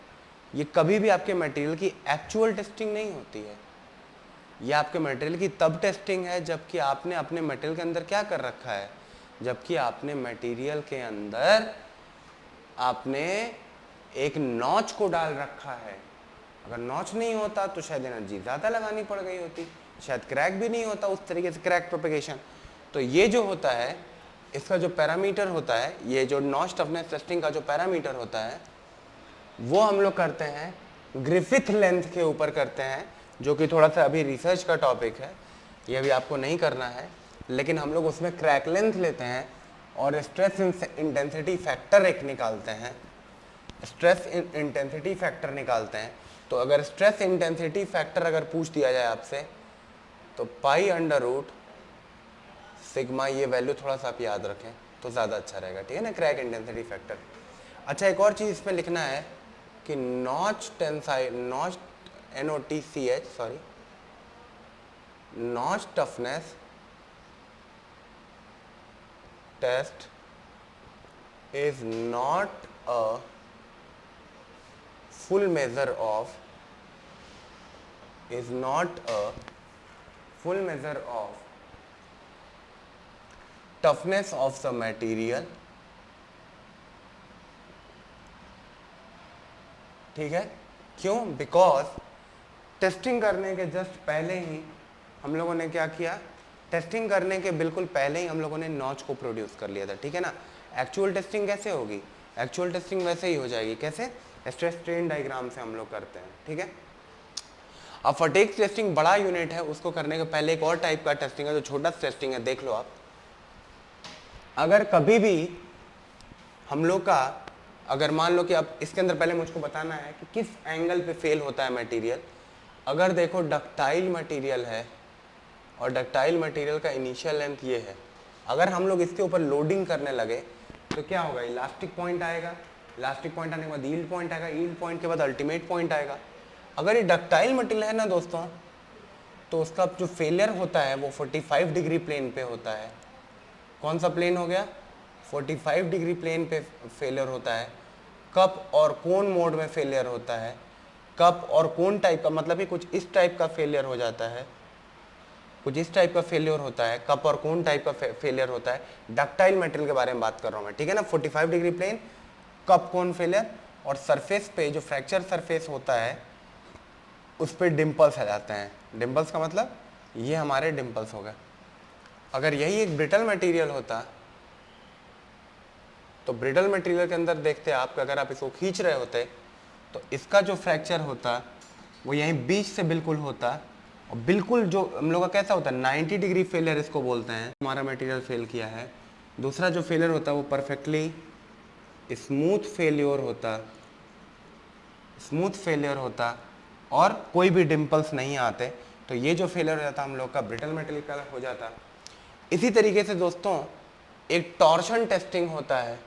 ये कभी भी आपके मटेरियल की एक्चुअल टेस्टिंग नहीं होती है। ये आपके मटेरियल की तब टेस्टिंग है जबकि आपने अपने मटेरियल के अंदर क्या कर रखा है, जबकि आपने मटेरियल के अंदर आपने एक नॉच को डाल रखा है। अगर नॉच नहीं होता तो शायद एनर्जी ज़्यादा लगानी पड़ गई होती, शायद क्रैक भी नहीं होता उस तरीके से, क्रैक प्रोपेगेशन। तो ये जो होता है इसका जो पैरामीटर होता है, ये जो नॉच टफनेस टेस्टिंग का जो पैरामीटर होता है वो हम लोग करते हैं ग्रिफिथ लेंथ के ऊपर करते हैं, जो कि थोड़ा सा अभी रिसर्च का टॉपिक है, ये अभी आपको नहीं करना है। लेकिन हम लोग उसमें क्रैक लेंथ लेते हैं और स्ट्रेस इंटेंसिटी फैक्टर एक निकालते हैं, स्ट्रेस इंटेंसिटी फैक्टर निकालते हैं। तो अगर स्ट्रेस इंटेंसिटी फैक्टर अगर पूछ दिया जाए आपसे तो π/√σ, ये वैल्यू थोड़ा सा आप याद रखें तो ज़्यादा अच्छा रहेगा, ठीक है ना, क्रैक इंटेंसिटी फैक्टर। अच्छा, एक और चीज़ इसमें लिखना है कि notch tensile, notch NOTCH sorry, notch toughness test is not a full measure of toughness of the material ठीक है, क्यों? बिकॉज टेस्टिंग करने के जस्ट पहले ही हम लोगों ने क्या किया, टेस्टिंग करने के बिल्कुल पहले ही हम लोगों ने नॉच को प्रोड्यूस कर लिया था, ठीक है ना। एक्चुअल टेस्टिंग कैसे होगी? एक्चुअल टेस्टिंग वैसे ही हो जाएगी, कैसे? स्ट्रेस स्ट्रेन डायग्राम से हम लोग करते हैं, ठीक है। अब फटीग टेस्टिंग बड़ा यूनिट है, उसको करने के पहले एक और टाइप का टेस्टिंग है जो छोटा टेस्टिंग है, देख लो आप। अगर कभी भी हम लोग का, अगर मान लो कि अब इसके अंदर पहले मुझको बताना है कि किस एंगल पे फेल होता है मटेरियल। अगर देखो डक्टाइल मटेरियल है और डक्टाइल मटेरियल का इनिशियल लेंथ ये है, अगर हम लोग इसके ऊपर लोडिंग करने लगे तो क्या होगा? इलास्टिक पॉइंट आएगा, इलास्टिक पॉइंट आने के बाद यील्ड पॉइंट आएगा, यील्ड पॉइंट के बाद अल्टीमेट पॉइंट आएगा। अगर ये डक्टाइल मटेरियल है ना दोस्तों, तो उसका जो फेलियर होता है वो 45 डिग्री प्लेन पे होता है। कौन सा प्लेन हो गया? 45 डिग्री प्लेन पे फेलियर होता है। कप और कोन मोड में फेलियर होता है। कप और कोन टाइप का मतलब कि कुछ इस टाइप का फेलियर हो जाता है, कुछ इस टाइप का फेलियर होता है, कप और कोन टाइप का फेलियर होता है। डक्टाइल मटेरियल के बारे में बात कर रहा हूँ मैं, ठीक है ना। 45 डिग्री प्लेन, कप कोन फेलियर, और सरफेस पे जो फ्रैक्चर सरफेस होता है उस पर डिम्पल्स आ जाते हैं। डिम्पल्स का मतलब ये हमारे डिम्पल्स हो गए। अगर यही एक ब्रिटल मटेरियल होता तो ब्रिटल मटेरियल के अंदर देखते आप कि अगर आप इसको खींच रहे होते तो इसका जो फ्रैक्चर होता वो यहीं बीच से बिल्कुल होता, और बिल्कुल जो हम लोग का कैसा होता है 90 डिग्री फेलियर इसको बोलते हैं, हमारा मटेरियल फेल किया है। दूसरा जो फेलियर होता है वो परफेक्टली स्मूथ फेलियर होता, स्मूथ फेलियर होता और कोई भी डिम्पल्स नहीं आते। तो ये जो फेलियर हो जाता हम लोग का ब्रिटल मटेरियल का हो जाता। इसी तरीके से दोस्तों एक टॉर्शन टेस्टिंग होता है।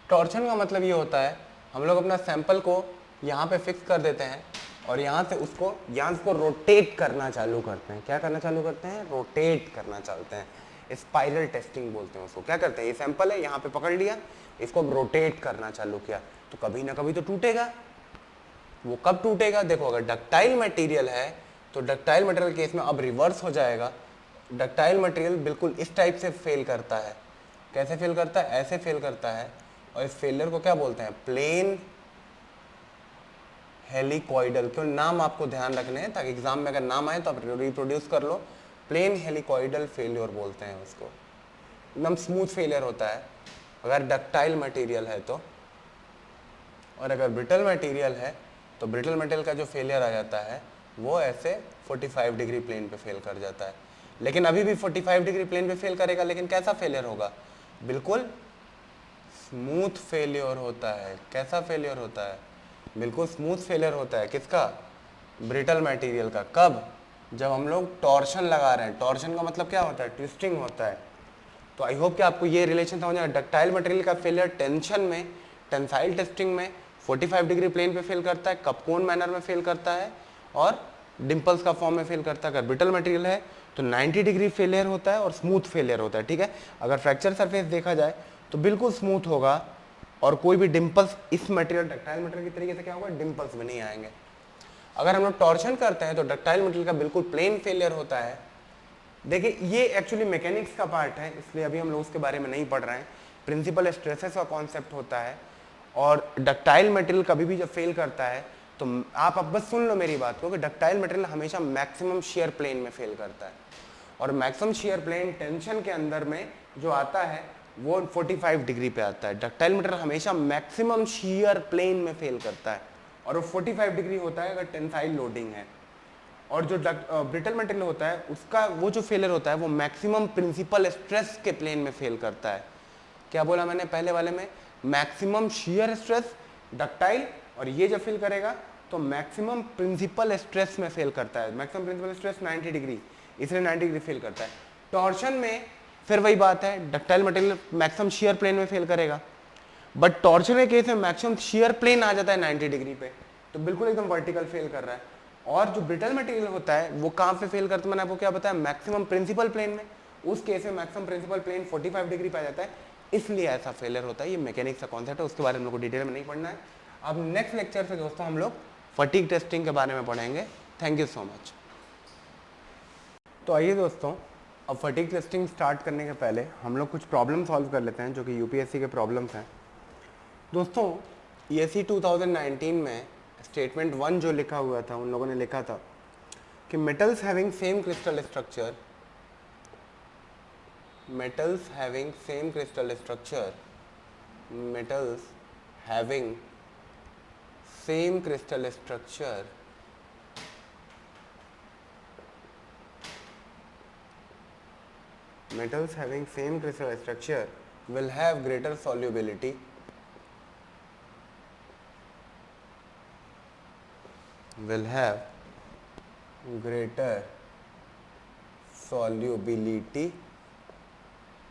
टॉर्शन का मतलब ये होता है हम लोग अपना सैंपल को यहाँ पे फिक्स कर देते हैं और यहाँ से उसको रोटेट करना चालू करते हैं। क्या करना चालू करते हैं? रोटेट करना चाहते हैं। स्पाइरल टेस्टिंग बोलते हैं उसको। क्या करते हैं? ये सैंपल है, यहाँ पे पकड़ लिया, इसको रोटेट करना चालू किया तो कभी ना कभी तो टूटेगा। वो कब टूटेगा? देखो अगर डक्टाइल मटेरियल है तो डक्टाइल मटेरियल केस में अब रिवर्स हो जाएगा। डक्टाइल मटेरियल बिल्कुल इस टाइप से फेल करता है। कैसे फेल करता है? ऐसे फेल करता है, और इस फेलियर को क्या बोलते हैं? प्लेन हेलिकॉइडल। क्यों नाम आपको ध्यान रखने हैं ताकि एग्जाम में अगर नाम आए तो आप रिप्रोड्यूस कर लो। प्लेन हेलिकॉइडल फेलियर बोलते हैं उसको। एकदम स्मूथ फेलियर होता है अगर डक्टाइल मटेरियल है तो, और अगर ब्रिटल मटेरियल है तो ब्रिटल मटेरियल का जो फेलियर आ जाता है वो ऐसे 45 डिग्री प्लेन पे फेल कर जाता है। लेकिन अभी भी 45 डिग्री प्लेन पे फेल करेगा, लेकिन कैसा फेलियर होगा? बिल्कुल स्मूथ फेलियर होता है। कैसा फेलियर होता है? बिल्कुल स्मूथ फेलियर होता है। किसका? ब्रिटल मटेरियल का। कब? जब हम लोग टॉर्शन लगा रहे हैं। टॉर्शन का मतलब क्या होता है? ट्विस्टिंग होता है। तो आई होप कि आपको ये रिलेशन समझ आया। डक्टाइल मटेरियल का फेलियर टेंशन में, टेंसाइल टेस्टिंग में 45 डिग्री प्लेन पे फेल करता है, कपकोन मैनर में फेल करता है, और डिम्पल्स का फॉर्म में फेल करता है। अगर ब्रिटल मटेरियल है तो 90 डिग्री फेलियर होता है और स्मूथ फेलियर होता है, ठीक है। अगर फ्रैक्चर सरफेस देखा जाए तो बिल्कुल स्मूथ होगा और कोई भी डिम्पल्स इस मटेरियल डक्टाइल मटेरियल की तरीके से क्या होगा? डिम्पल्स भी नहीं आएंगे। अगर हम लोग टॉर्शन करते हैं तो डक्टाइल मटेरियल का बिल्कुल प्लेन फेलियर होता है। देखिए ये एक्चुअली मैकेनिक्स का पार्ट है, इसलिए अभी हम लोग उसके बारे में नहीं पढ़ रहे हैं। प्रिंसिपल स्ट्रेसेस का कॉन्सेप्ट होता है, और डक्टाइल मटेरियल कभी भी जब फेल करता है तो आप अब बस सुन लो मेरी बात को कि डक्टाइल मटेरियल हमेशा मैक्सिमम शियर प्लेन में फेल करता है, और मैक्सिमम शियर प्लेन टेंशन के अंदर में जो आता है वो 45 डिग्री पे आता है। डक्टाइल मटेरियल हमेशा मैक्सिमम शियर प्लेन में फेल करता है, और वो 45 डिग्री होता है अगर टेंसाइल लोडिंग है। और जो ब्रिटल मटेरियल होता है उसका वो जो फेलियर होता है वो मैक्सिमम प्रिंसिपल स्ट्रेस के प्लेन में फेल करता है। क्या बोला मैंने पहले वाले में? मैक्सिमम शियर स्ट्रेस डक्टाइल, और ये जब फेल करेगा तो मैक्सिमम प्रिंसिपल स्ट्रेस में फेल करता है। मैक्सिमम प्रिंसिपल स्ट्रेस 90 डिग्री, इसलिए 90 डिग्री फेल करता है। टॉर्शन में फिर वही बात है, ductile material maximum shear plane में फेल करेगा, बट टॉर्शन के केस में मैक्सिमम शियर प्लेन आ जाता है 90 डिग्री पे, तो बिल्कुल एकदम वर्टिकल फेल कर रहा है। और जो ब्रिटल मटेरियल होता है वो कहाँ पे फेल करता है? मैंने आपको क्या बताया? मैक्सिमम प्रिंसिपल प्लेन में। उस केस में मैक्सिमम प्रिंसिपल प्लेन 45 डिग्री पे आ जाता है, इसलिए ऐसा फेलियर होता है। ये मैकेनिक्स का कॉन्सेप्ट है, उसके बारे में हम लोग को डिटेल में नहीं पढ़ना है। अब नेक्स्ट लेक्चर से दोस्तों हम लोग फटीग टेस्टिंग के बारे में पढ़ेंगे। Thank you so much. तो आइए दोस्तों, अब फटीग टेस्टिंग स्टार्ट करने के पहले हम लोग कुछ प्रॉब्लम सॉल्व कर लेते हैं जो कि यूपीएससी के प्रॉब्लम्स हैं। दोस्तों ESE 2019 में स्टेटमेंट 1 जो लिखा हुआ था, उन लोगों ने लिखा था कि metals having same crystal structure, metals having same crystal structure, metals having same crystal structure metals having same crystal structure will have greater solubility will have greater solubility।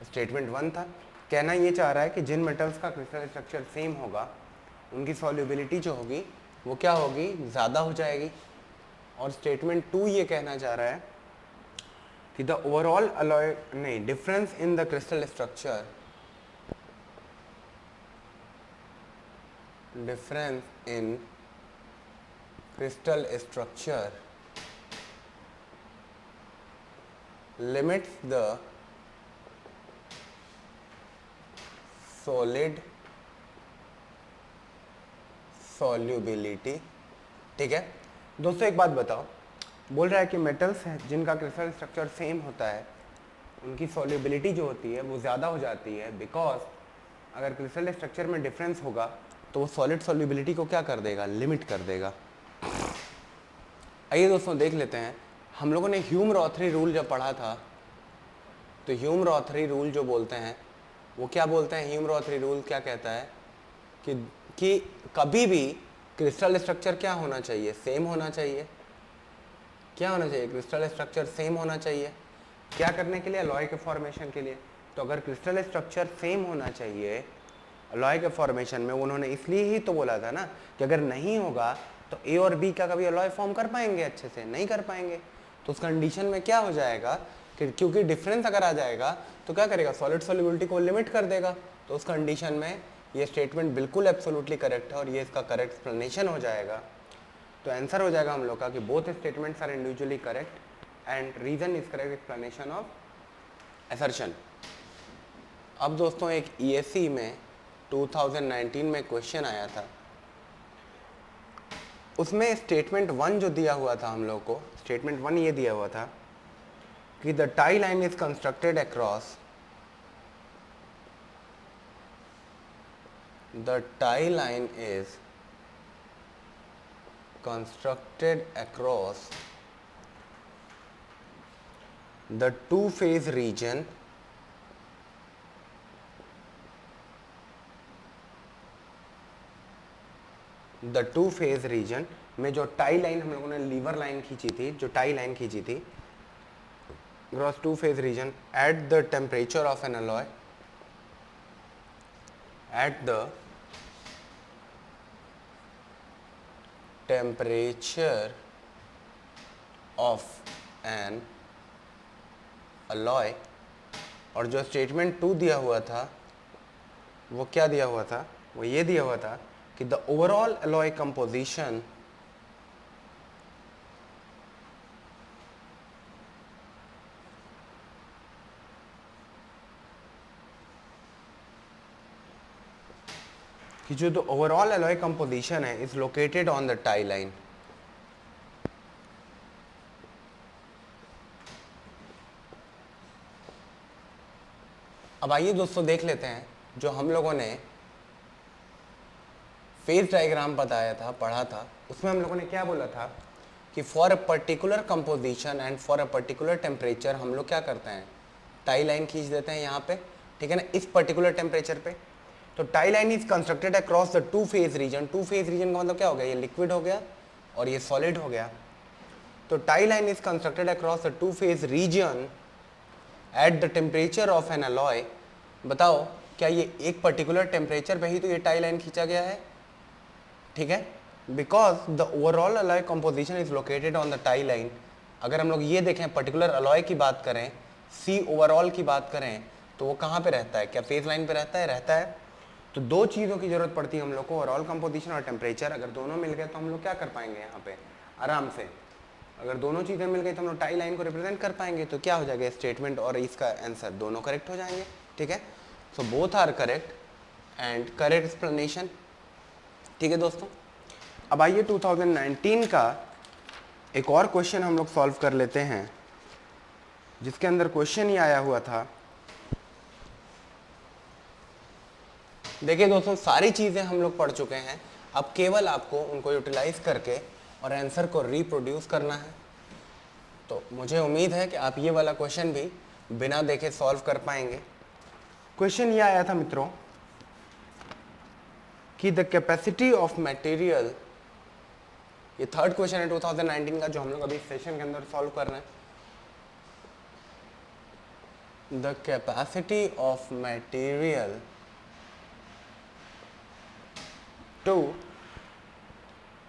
Statement 1 था, कहना ये चाह रहा है कि जिन मेटल्स का क्रिस्टल स्ट्रक्चर सेम होगा उनकी सॉल्युबिलिटी जो होगी वो क्या होगी, ज़्यादा हो जाएगी। और स्टेटमेंट 2 ये कहना चाह रहा है कि द ओवरऑल अलॉय नहीं difference in the crystal structure difference in crystal structure limits the solid solubility। ठीक है दोस्तों, एक बात बताओ, बोल रहा है कि मेटल्स हैं जिनका क्रिस्टल स्ट्रक्चर सेम होता है उनकी सॉल्युबिलिटी जो होती है वो ज़्यादा हो जाती है, बिकॉज अगर क्रिस्टल स्ट्रक्चर में डिफरेंस होगा तो वो सॉलिड सॉल्युबिलिटी को क्या कर देगा, लिमिट कर देगा। आइए दोस्तों देख लेते हैं, हम लोगों ने ह्यूम-रॉथरी रूल जब पढ़ा था तो ह्यूम-रॉथरी रूल जो बोलते हैं वो क्या बोलते हैं, ह्यूम-रॉथरी रूल क्या कहता है कि कभी भी क्रिस्टल स्ट्रक्चर क्या होना चाहिए, सेम होना चाहिए। क्या होना चाहिए, क्रिस्टल स्ट्रक्चर सेम होना चाहिए। क्या करने के लिए, अलॉय के फॉर्मेशन के लिए। तो अगर क्रिस्टल स्ट्रक्चर सेम होना चाहिए अलॉय के फॉर्मेशन में, उन्होंने इसलिए ही तो बोला था ना कि अगर नहीं होगा तो ए और बी का कभी अलॉय फॉर्म कर पाएंगे, अच्छे से नहीं कर पाएंगे। तो उस कंडीशन में क्या हो जाएगा कि क्योंकि डिफरेंस अगर आ जाएगा तो क्या करेगा, सॉलिड सॉल्युबिलिटी को लिमिट कर देगा। तो उस कंडीशन में ये स्टेटमेंट बिल्कुल एब्सोल्युटली करेक्ट है और ये इसका करेक्ट एक्सप्लेनेशन हो जाएगा। तो आंसर हो जाएगा हम लोग का कि both statements are individually correct and reason is correct explanation of assertion. अब दोस्तों एक ESE में 2019 में क्वेश्चन आया था, उसमें स्टेटमेंट 1 जो दिया हुआ था हम लोग को, स्टेटमेंट 1 ये दिया हुआ था कि the tie line is constructed across the tie line is constructed across the two-phase region में जो टाई लाइन हम लोगों ने लीवर लाइन खींची थी, जो टाई लाइन खींची थी across two-phase region at the temperature of an alloy at the temperature of an alloy। और जो स्टेटमेंट 2 दिया हुआ था वो क्या दिया हुआ था, वो ये दिया हुआ था कि द ओवरऑल alloy composition कि जो ओवरऑल अलॉय कंपोजिशन है is located on the tie line. अब आइए दोस्तों देख लेते हैं जो हम लोगों ने फेज डायग्राम बताया था, पढ़ा था, उसमें हम लोगों ने क्या बोला था कि for a particular composition and for a particular temperature हम लोग क्या करते हैं, टाई लाइन खींच देते हैं यहाँ पे, ठीक है ना, इस पर्टिकुलर टेम्परेचर पे। तो tie line is constructed across the two phase region. Two phase region का मतलब क्या हो गया, ये लिक्विड हो गया और ये सॉलिड हो गया। तो tie line is constructed across the two phase region at the temperature of an alloy. बताओ क्या ये एक पर्टिकुलर टेम्परेचर पे ही तो ये टाई लाइन खींचा गया है, ठीक है, because the overall alloy composition is located on the tie line. अगर हम लोग ये देखें पर्टिकुलर अलॉय की बात करें, सी ओवरऑल की बात करें, तो वो कहाँ पे रहता है, क्या फेज लाइन पे रहता है, रहता है। तो दो चीज़ों की जरूरत पड़ती है हम लोग को, ओवरऑल कंपोजिशन और टेम्परेचर। अगर दोनों मिल गए तो हम लोग क्या कर पाएंगे यहाँ पे आराम से, अगर दोनों चीज़ें मिल गई तो हम लोग टाई लाइन को रिप्रेजेंट कर पाएंगे। तो क्या हो जाएगा, स्टेटमेंट और इसका आंसर दोनों करेक्ट हो जाएंगे, ठीक है। So both are correct and correct explanation. ठीक है दोस्तों, अब आइए 2019 का एक और क्वेश्चन हम लोग सॉल्व कर लेते हैं, जिसके अंदर क्वेश्चन ही आया हुआ था। देखिए दोस्तों, सारी चीज़ें हम लोग पढ़ चुके हैं, अब केवल आपको उनको यूटिलाइज करके और आंसर को रिप्रोड्यूस करना है। तो मुझे उम्मीद है कि आप ये वाला क्वेश्चन भी बिना देखे सॉल्व कर पाएंगे। क्वेश्चन ये आया था मित्रों कि द कैपेसिटी ऑफ मटेरियल, ये थर्ड क्वेश्चन है 2019 का जो हम लोग अभी सेशन के अंदर सॉल्व कर रहे हैं। The capacity of material to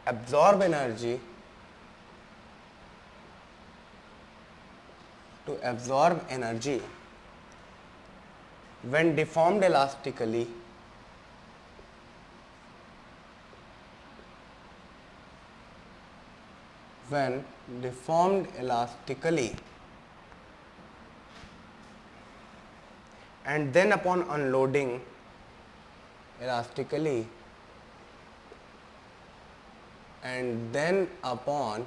absorb energy when deformed elastically and then upon unloading elastically and then upon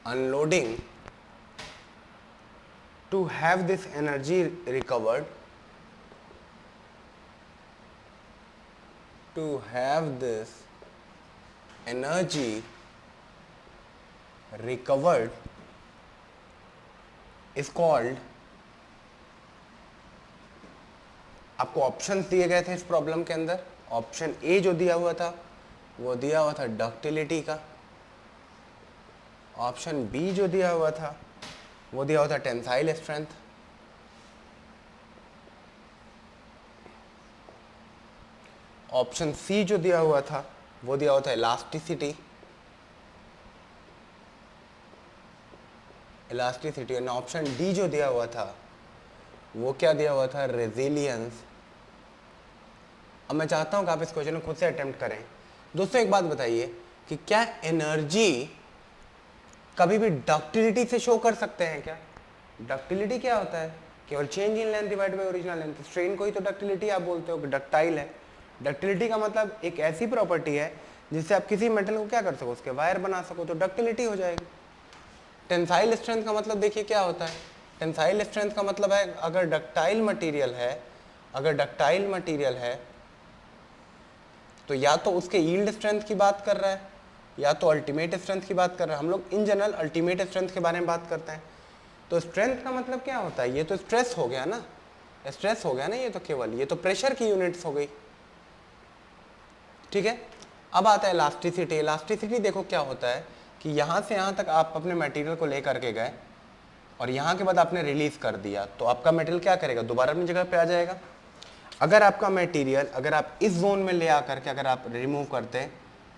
unloading to have this energy recovered, to have this energy recovered is called, आपको options दिए गए थे इस problem के अंदर। Option A जो दिया हुआ था वो दिया हुआ था डक्टिलिटी का, ऑप्शन बी जो दिया हुआ था वो दिया हुआ था टेंसाइल स्ट्रेंथ, ऑप्शन सी जो दिया हुआ था वो दिया हुआ था इलास्टिसिटी और ऑप्शन डी जो दिया हुआ था वो क्या दिया हुआ था, रेजिलियंस। अब मैं चाहता हूं कि आप इस क्वेश्चन को खुद से अटेम्प्ट करें। दोस्तों एक बात बताइए कि क्या एनर्जी कभी भी डक्टिलिटी से शो कर सकते हैं क्या? डक्टिलिटी क्या होता है? केवल change in length divide by original length. Strain को ही तो डक्टिलिटी आप बोलते हो कि डक्टाइल है। डक्टिलिटी का मतलब एक ऐसी प्रॉपर्टी है जिससे आप किसी मेटल को क्या कर सको, उसके वायर बना सको, तो डक्टिलिटी हो जाएगी। टेंसाइल स्ट्रेंथ का मतलब देखिए क्या होता है। टेंसाइल स्ट्रेंथ का मतलब है अगर डक्टाइल मटेरियल है तो या तो उसके यील्ड स्ट्रेंथ की बात कर रहा है या तो अल्टीमेट स्ट्रेंथ की बात कर रहा है। हम लोग इन जनरल अल्टीमेट स्ट्रेंथ के बारे में बात करते हैं। तो स्ट्रेंथ का मतलब क्या होता है? ये तो स्ट्रेस हो गया ना, ये तो केवल ये तो प्रेशर की यूनिट्स हो गई। ठीक है, अब आता है इलास्टिसिटी। इलास्टिसिटी देखो क्या होता है कि यहाँ से यहाँ तक आप अपने मटेरियल को लेकर के गए और यहाँ के बाद आपने रिलीज कर दिया, तो आपका मटेरियल क्या करेगा, दोबारा अपनी जगह पे आ जाएगा। अगर आपका मटेरियल अगर आप इस जोन में ले आकर के अगर आप रिमूव करते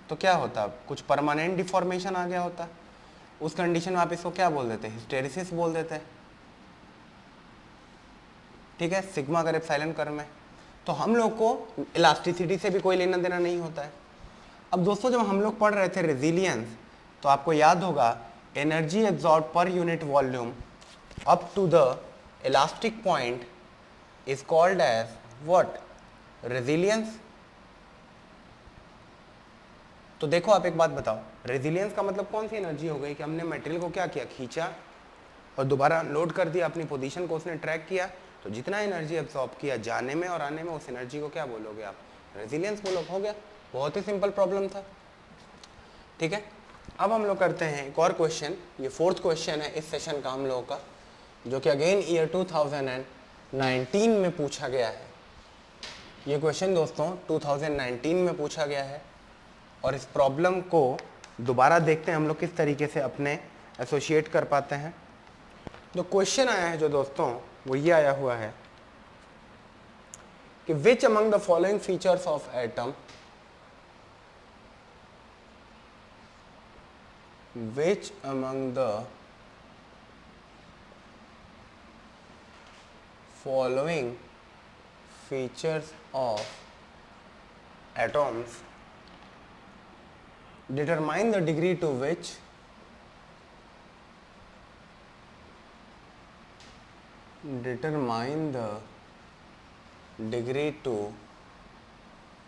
तो क्या होता, कुछ परमानेंट डिफॉर्मेशन आ गया होता। उस कंडीशन में आप इसको क्या बोल देते हैं, हिस्टेरिसिस बोल देते हैं। ठीक है, सिग्मा अगर एप्सिलॉन कर्व में, तो हम लोग को इलास्टिसिटी से भी कोई लेना देना नहीं होता है। अब दोस्तों जब हम लोग पढ़ रहे थे रेजिलियंस, तो आपको याद होगा energy absorb per unit volume up to the elastic point is called as what, resilience. तो देखो आप एक बात बताओ, रेजिलियंस का मतलब कौन सी एनर्जी हो गई कि हमने मटेरियल को क्या किया, खींचा और दोबारा लोड कर दिया, अपनी पोजीशन को उसने ट्रैक किया, तो जितना एनर्जी एब्जॉर्ब किया जाने में और आने में, उस एनर्जी को क्या बोलोगे आप, रेजिलियंस बोलोगे। हो गया, बहुत ही सिंपल प्रॉब्लम था। ठीक है, अब हम लोग करते हैं एक और क्वेश्चन। ये फोर्थ क्वेश्चन है इस सेशन का हम लोगों का, जो कि अगेन ईयर 2019 में पूछा गया है। ये क्वेश्चन दोस्तों 2019 में पूछा गया है और इस प्रॉब्लम को दोबारा देखते हैं हम लोग किस तरीके से अपने एसोसिएट कर पाते हैं। जो क्वेश्चन आया है जो दोस्तों वो ये आया हुआ है कि which among the following features of atom, which among the following features of atoms determine the degree to which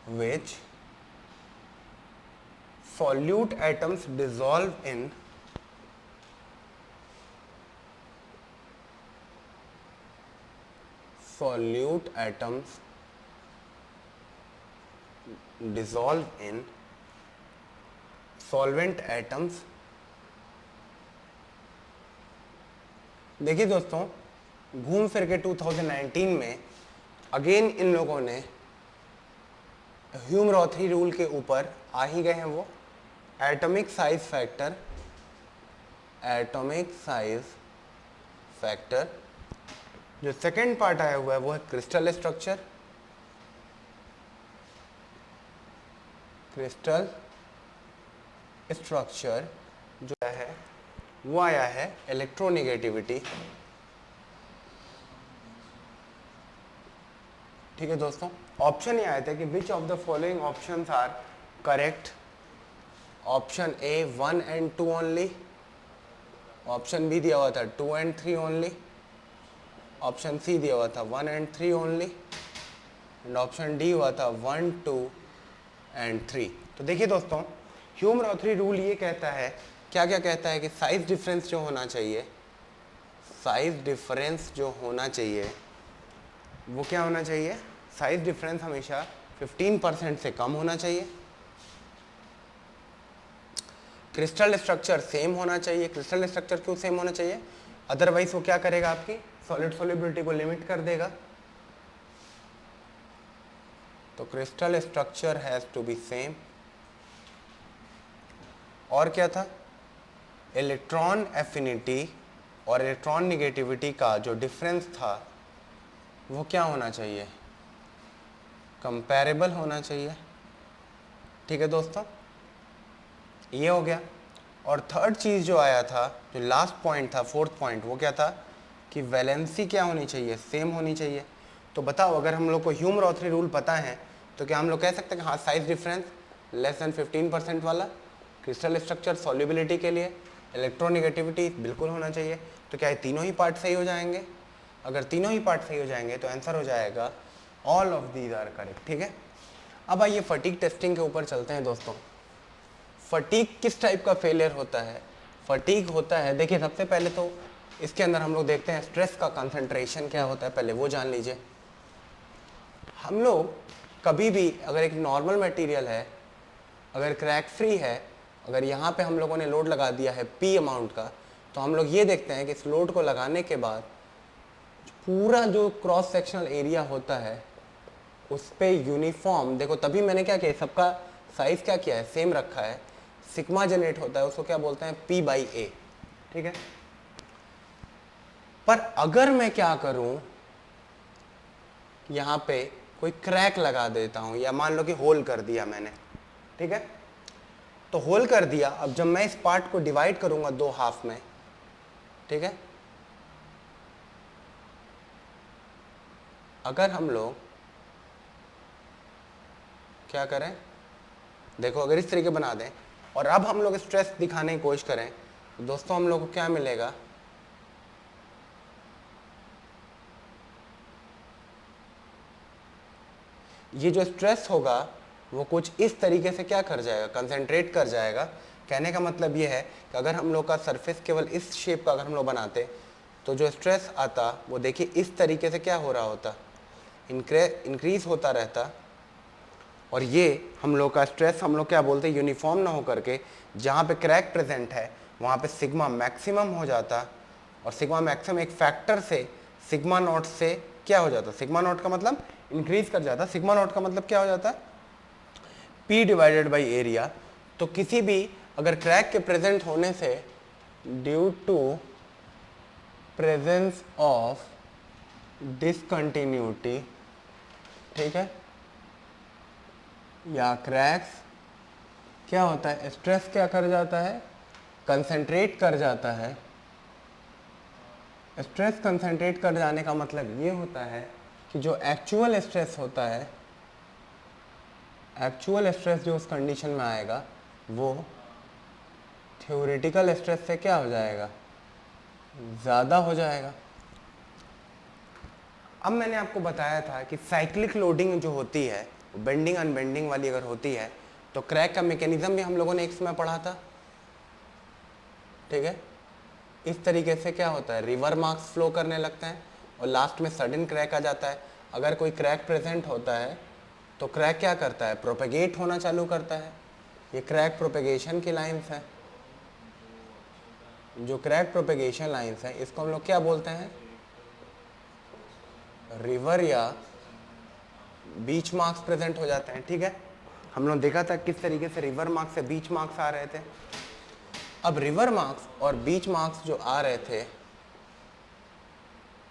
which solute atoms dissolve in solute atoms dissolve in solvent atoms। देखिए दोस्तों, घूम फिर के 2019 में अगेन इन लोगों ने ह्यूम-रॉथरी rule के ऊपर आ ही गए हैं। वो atomic size factor, atomic size factor, जो सेकेंड पार्ट आया हुआ है वो है क्रिस्टल स्ट्रक्चर। क्रिस्टल स्ट्रक्चर जो है वो आया है इलेक्ट्रोनेगेटिविटी। ठीक है दोस्तों, ऑप्शन ये आए थे कि which of the following options are correct. Option A 1 and 2 only, option B दिया हुआ था 2 and 3 ओनली, ऑप्शन सी दिया हुआ था 1 and 3 only, and option D हुआ था 1, 2 and 3। तो देखिए दोस्तों, ह्यूम-रॉथरी रूल ये कहता है, क्या क्या कहता है कि साइज डिफरेंस जो होना चाहिए, साइज डिफरेंस जो होना चाहिए वो क्या होना चाहिए, साइज डिफरेंस हमेशा 15% से कम होना चाहिए। क्रिस्टल स्ट्रक्चर सेम होना चाहिए। क्रिस्टल स्ट्रक्चर क्यों सेम होना चाहिए, अदरवाइज वो क्या करेगा, आपकी सॉलिड सोल्युबिलिटी को लिमिट कर देगा। तो crystal structure has to be same. और क्या था, इलेक्ट्रॉन एफिनिटी और इलेक्ट्रॉन निगेटिविटी का जो डिफरेंस था वो क्या होना चाहिए, कंपैरेबल होना चाहिए। ठीक है दोस्तों, ये हो गया। और थर्ड चीज़ जो आया था, जो लास्ट पॉइंट था, फोर्थ पॉइंट, वो क्या था कि वैलेंसी क्या होनी चाहिए, सेम होनी चाहिए। तो बताओ, अगर हम लोग को ह्यूम-रॉथरी रूल पता है तो क्या हम लोग कह सकते हैं कि हाँ, साइज डिफरेंस लेस देन 15% वाला क्रिस्टल स्ट्रक्चर सॉल्युबिलिटी के लिए, इलेक्ट्रोनेगेटिविटी बिल्कुल होना चाहिए। तो क्या ये तीनों ही पार्ट सही हो जाएंगे? अगर तीनों ही पार्ट सही हो जाएंगे तो आंसर हो जाएगा all of these are correct. ठीक है, अब आइए फटीग टेस्टिंग के ऊपर चलते हैं दोस्तों। फटीग किस टाइप का फेलियर होता है? फटीग होता है, देखिए सबसे पहले तो इसके अंदर हम लोग देखते हैं स्ट्रेस का कंसंट्रेशन क्या होता है, पहले वो जान लीजिए। हम लोग कभी भी अगर एक नॉर्मल मटेरियल है, अगर क्रैक फ्री है, अगर यहाँ पे हम लोगों ने लोड लगा दिया है P अमाउंट का, तो हम लोग ये देखते हैं कि इस लोड को लगाने के बाद पूरा जो क्रॉस सेक्शनल एरिया होता है उस पे यूनिफॉर्म, देखो तभी मैंने क्या किया, सबका साइज क्या किया है, सेम रखा है, सिग्मा जनरेट होता है, उसको क्या बोलते हैं, P/A। ठीक है, पर अगर मैं क्या करूं, यहाँ पे कोई क्रैक लगा देता हूं, या मान लो कि होल कर दिया मैंने, ठीक है, तो होल कर दिया। अब जब मैं इस पार्ट को डिवाइड करूंगा दो हाफ में, ठीक है, अगर हम लोग क्या करें, देखो अगर इस तरीके बना दें और अब हम लोग स्ट्रेस दिखाने की कोशिश करें, तो दोस्तों हम लोग को क्या मिलेगा, ये जो स्ट्रेस होगा वो कुछ इस तरीके से क्या कर जाएगा, कंसंट्रेट कर जाएगा। कहने का मतलब ये है कि अगर हम लोग का सरफेस केवल इस शेप का अगर हम लोग बनाते तो जो स्ट्रेस आता वो देखिए इस तरीके से क्या हो रहा होता, इंक्रीज होता रहता। और ये हम लोग का स्ट्रेस हम लोग क्या बोलते हैं, यूनिफॉर्म ना हो करके जहाँ पे क्रैक प्रेजेंट है वहाँ पे सिग्मा मैक्सिमम हो जाता, और सिग्मा मैक्सिमम एक फैक्टर से सिग्मा नॉट से क्या हो जाता, सिग्मा नॉट का मतलब इंक्रीज कर जाता, सिग्मा नॉट का मतलब क्या हो जाता, P/एरिया। तो किसी भी अगर क्रैक के प्रेजेंट होने से due to presence of discontinuity, ठीक है, या क्रैक्स, क्या होता है, स्ट्रेस क्या कर जाता है, कंसंट्रेट कर जाता है। स्ट्रेस कंसंट्रेट कर जाने का मतलब ये होता है कि जो एक्चुअल स्ट्रेस होता है, एक्चुअल स्ट्रेस जो उस कंडीशन में आएगा वो थ्योरेटिकल स्ट्रेस से क्या हो जाएगा, ज़्यादा हो जाएगा। अब मैंने आपको बताया था कि साइक्लिक लोडिंग जो होती है बेंडिंग अनबेंडिंग वाली अगर होती है तो क्रैक का मैकेनिज्म भी हम लोगों ने एक समय पढ़ा था, ठीक है। इस तरीके से क्या होता है, रिवर मार्क्स फ्लो करने लगते हैं और लास्ट में सडन क्रैक आ जाता है। अगर कोई क्रैक प्रेजेंट होता है तो क्रैक क्या करता है, प्रोपेगेट होना चालू करता है। ये क्रैक प्रोपेगेशन की लाइंस है। जो क्रैक प्रोपेगेशन लाइंस है इसको हम लोग क्या बोलते हैं, रिवर या बीच मार्क्स प्रेजेंट हो जाते हैं, ठीक है। हम लोग देखा था किस तरीके से रिवर मार्क्स से बीच मार्क्स आ रहे थे। अब रिवर मार्क्स और बीच मार्क्स जो आ रहे थे,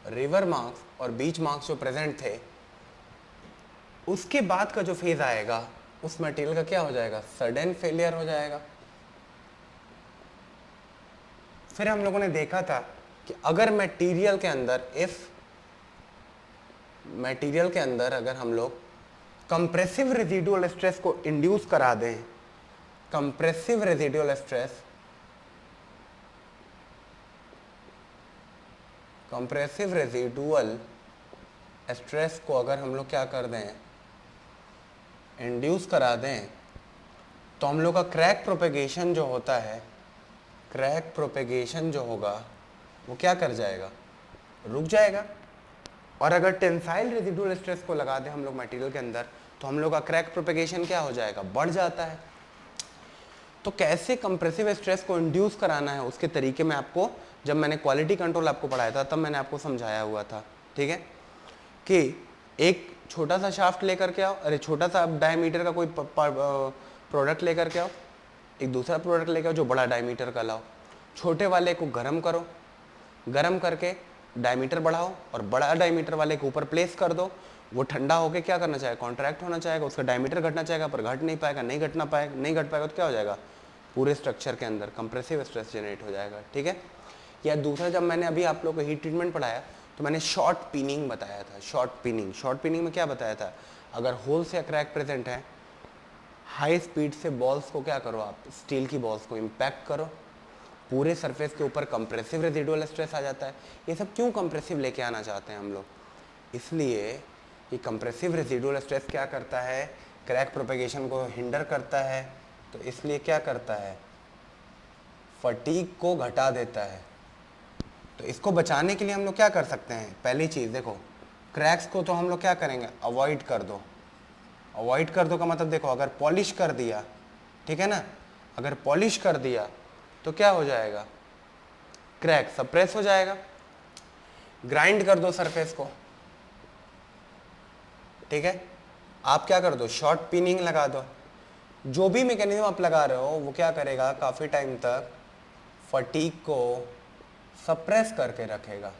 रिवर मार्क्स और बीच मार्क्स जो प्रेजेंट थे, उसके बाद का जो फेज आएगा उस मटेरियल का क्या हो जाएगा, सडन फेलियर हो जाएगा। फिर हम लोगों ने देखा था कि अगर मटेरियल के अंदर, इफ मटेरियल के अंदर अगर हम लोग कंप्रेसिव रेजिडुअल स्ट्रेस को इंड्यूस करा दें, compressive residual stress, compressive residual stress को अगर हम लोग क्या कर दें, इंड्यूस करा दें, तो हम लोग का क्रैक प्रोपेगेशन जो होता है, क्रैक प्रोपेगेशन जो होगा वो क्या कर जाएगा, रुक जाएगा। और अगर टेंसाइल रेजिडुअल स्ट्रेस को लगा दें हम लोग मटेरियल के अंदर तो हम लोग का क्रैक प्रोपेगेशन क्या हो जाएगा, बढ़ जाता है। तो कैसे कंप्रेसिव स्ट्रेस को इंड्यूस कराना है उसके तरीके में आपको, जब मैंने क्वालिटी कंट्रोल आपको पढ़ाया था तब मैंने आपको समझाया हुआ था, ठीक है। कि एक छोटा सा शाफ्ट लेकर के आओ, अरे छोटा सा डायमीटर का कोई प्रोडक्ट लेकर के आओ, एक दूसरा प्रोडक्ट लेकर आओ जो बड़ा डायमीटर का लाओ, छोटे वाले को गर्म करो, गर्म करके डायमीटर बढ़ाओ और बड़ा डायमीटर वाले के ऊपर प्लेस कर दो। वो ठंडा होकर क्या करना चाहेगा, कॉन्ट्रैक्ट होना चाहेगा, उसका डायमीटर घटना चाहेगा पर घट नहीं पाएगा, नहीं घट पाएगा तो क्या हो जाएगा, पूरे स्ट्रक्चर के अंदर कंप्रेसिव स्ट्रेस जनरेट हो जाएगा, ठीक है। या दूसरा, जब मैंने अभी आप लोग को हीट ट्रीटमेंट पढ़ाया तो मैंने शॉर्ट पिनिंग बताया था। शॉर्ट पिनिंग में क्या बताया था, अगर होल्स या क्रैक प्रेजेंट है, हाई स्पीड से बॉल्स को क्या करो, आप स्टील की बॉल्स को इम्पैक्ट करो, पूरे सरफेस के ऊपर कंप्रेसिव रेजिडुअल स्ट्रेस आ जाता है। ये सब क्यों कंप्रेसिव लेके आना चाहते हैं हम लोग, इसलिए कि कंप्रेसिव रेजिडुअल स्ट्रेस क्या करता है, क्रैक प्रोपेगेशन को हिंडर करता है, तो इसलिए क्या करता है, फटीग को घटा देता है। तो इसको बचाने के लिए हम लोग क्या कर सकते हैं, पहली चीज़ देखो, क्रैक्स को तो हम लोग क्या करेंगे, अवॉइड कर दो। अवॉइड कर दो का मतलब देखो, अगर पॉलिश कर दिया, ठीक है ना, अगर पॉलिश कर दिया तो क्या हो जाएगा, क्रैक सप्रेस हो जाएगा। ग्राइंड कर दो सरफेस को, ठीक है, आप क्या कर दो, शॉर्ट पिनिंग लगा दो। जो भी मैकेनिज्म आप लगा रहे हो वो क्या करेगा, काफ़ी टाइम तक फटीग को सप्रेस करके रखेगा,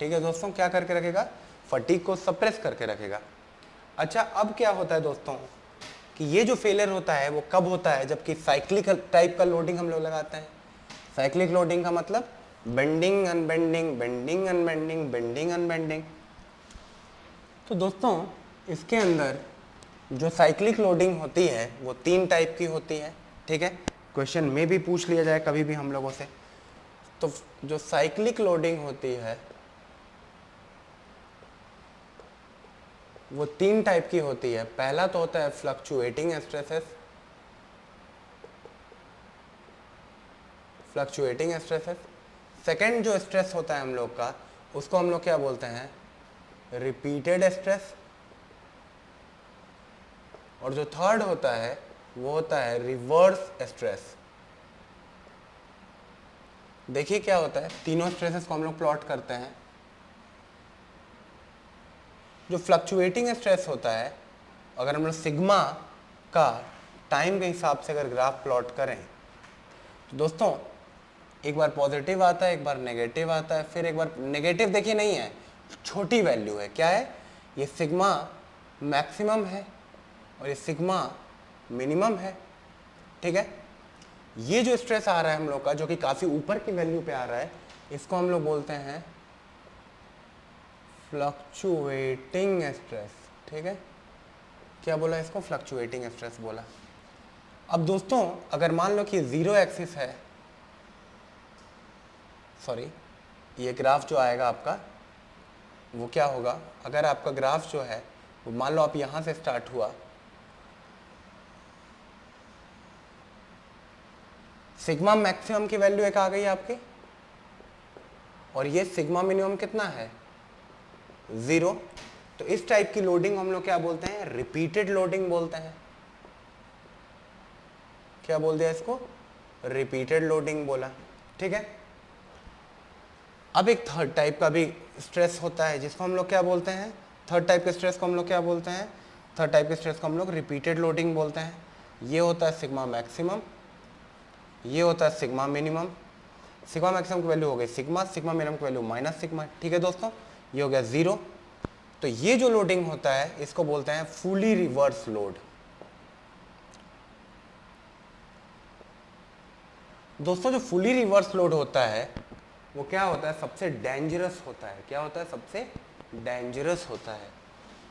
ठीक है दोस्तों, क्या करके रखेगा, फटीग को सप्रेस करके रखेगा। अच्छा, अब क्या होता है दोस्तों कि ये जो फेलियर होता है वो कब होता है, जबकि साइक्लिक टाइप का लोडिंग हम लोग लगाते हैं। साइक्लिक लोडिंग का मतलब बेंडिंग अनबेंडिंग, बेंडिंग अनबेंडिंग, बेंडिंग अनबेंडिंग। तो दोस्तों इसके अंदर जो साइक्लिक लोडिंग होती है वो 3 टाइप की होती है, ठीक है, क्वेश्चन में भी पूछ लिया जाए कभी भी हम लोगों से। तो जो साइक्लिक लोडिंग होती है वो 3 टाइप की होती है। पहला तो होता है fluctuating stresses, fluctuating stresses. Second जो स्ट्रेस होता है हम लोग का उसको हम लोग क्या बोलते हैं, रिपीटेड स्ट्रेस। और जो थर्ड होता है वो होता है रिवर्स स्ट्रेस। देखिए क्या होता है, तीनों स्ट्रेसेस को हम लोग प्लॉट करते हैं। जो फ्लक्चुएटिंग स्ट्रेस होता है, अगर हम लोग सिग्मा का टाइम के हिसाब से अगर ग्राफ प्लॉट करें तो दोस्तों एक बार पॉजिटिव आता है, एक बार नेगेटिव आता है, फिर एक बार नेगेटिव देखिए नहीं है, छोटी वैल्यू है, क्या है, ये सिग्मा मैक्सिमम है और ये सिग्मा मिनिमम है, ठीक है। ये जो स्ट्रेस आ रहा है हम लोग का, जो कि काफ़ी ऊपर की वैल्यू पे आ रहा है, इसको हम लोग बोलते हैं फ्लक्चुएटिंग स्ट्रेस, ठीक है। क्या बोला इसको, फ्लक्चुएटिंग स्ट्रेस बोला। अब दोस्तों अगर मान लो कि 0 एक्सिस है, सॉरी, ये ग्राफ जो आएगा आपका वो क्या होगा, अगर आपका ग्राफ जो है मान लो आप यहां से स्टार्ट हुआ, सिग्मा मैक्सिमम की वैल्यू एक आ गई आपकी, और ये सिग्मा मिनिमम कितना है 0। तो इस टाइप की लोडिंग हम लोग क्या बोलते हैं, रिपीटेड लोडिंग बोलते हैं। क्या बोल दिया इसको, रिपीटेड लोडिंग बोला, ठीक है। अब एक थर्ड टाइप का भी स्ट्रेस होता है जिसको हम लोग क्या बोलते हैं, थर्ड टाइप के स्ट्रेस को हम लोग क्या बोलते हैं, थर्ड टाइप के स्ट्रेस को हम लोग रिपीटेड लोडिंग बोलते हैं। ये होता है सिग्मा मैक्सिमम, ये होता है सिग्मा मिनिमम। सिग्मा मैक्सिमम की वैल्यू हो गई सिग्मा, सिग्मा मिनिमम की वैल्यू माइनस सिग्मा, ठीक है दोस्तों, ये हो गया 0। तो ये जो लोडिंग होता है इसको बोलते हैं फुली रिवर्स लोड। दोस्तों जो फुली रिवर्स लोड होता है वो क्या होता है, सबसे डेंजरस होता है। क्या होता है, सबसे डेंजरस होता है,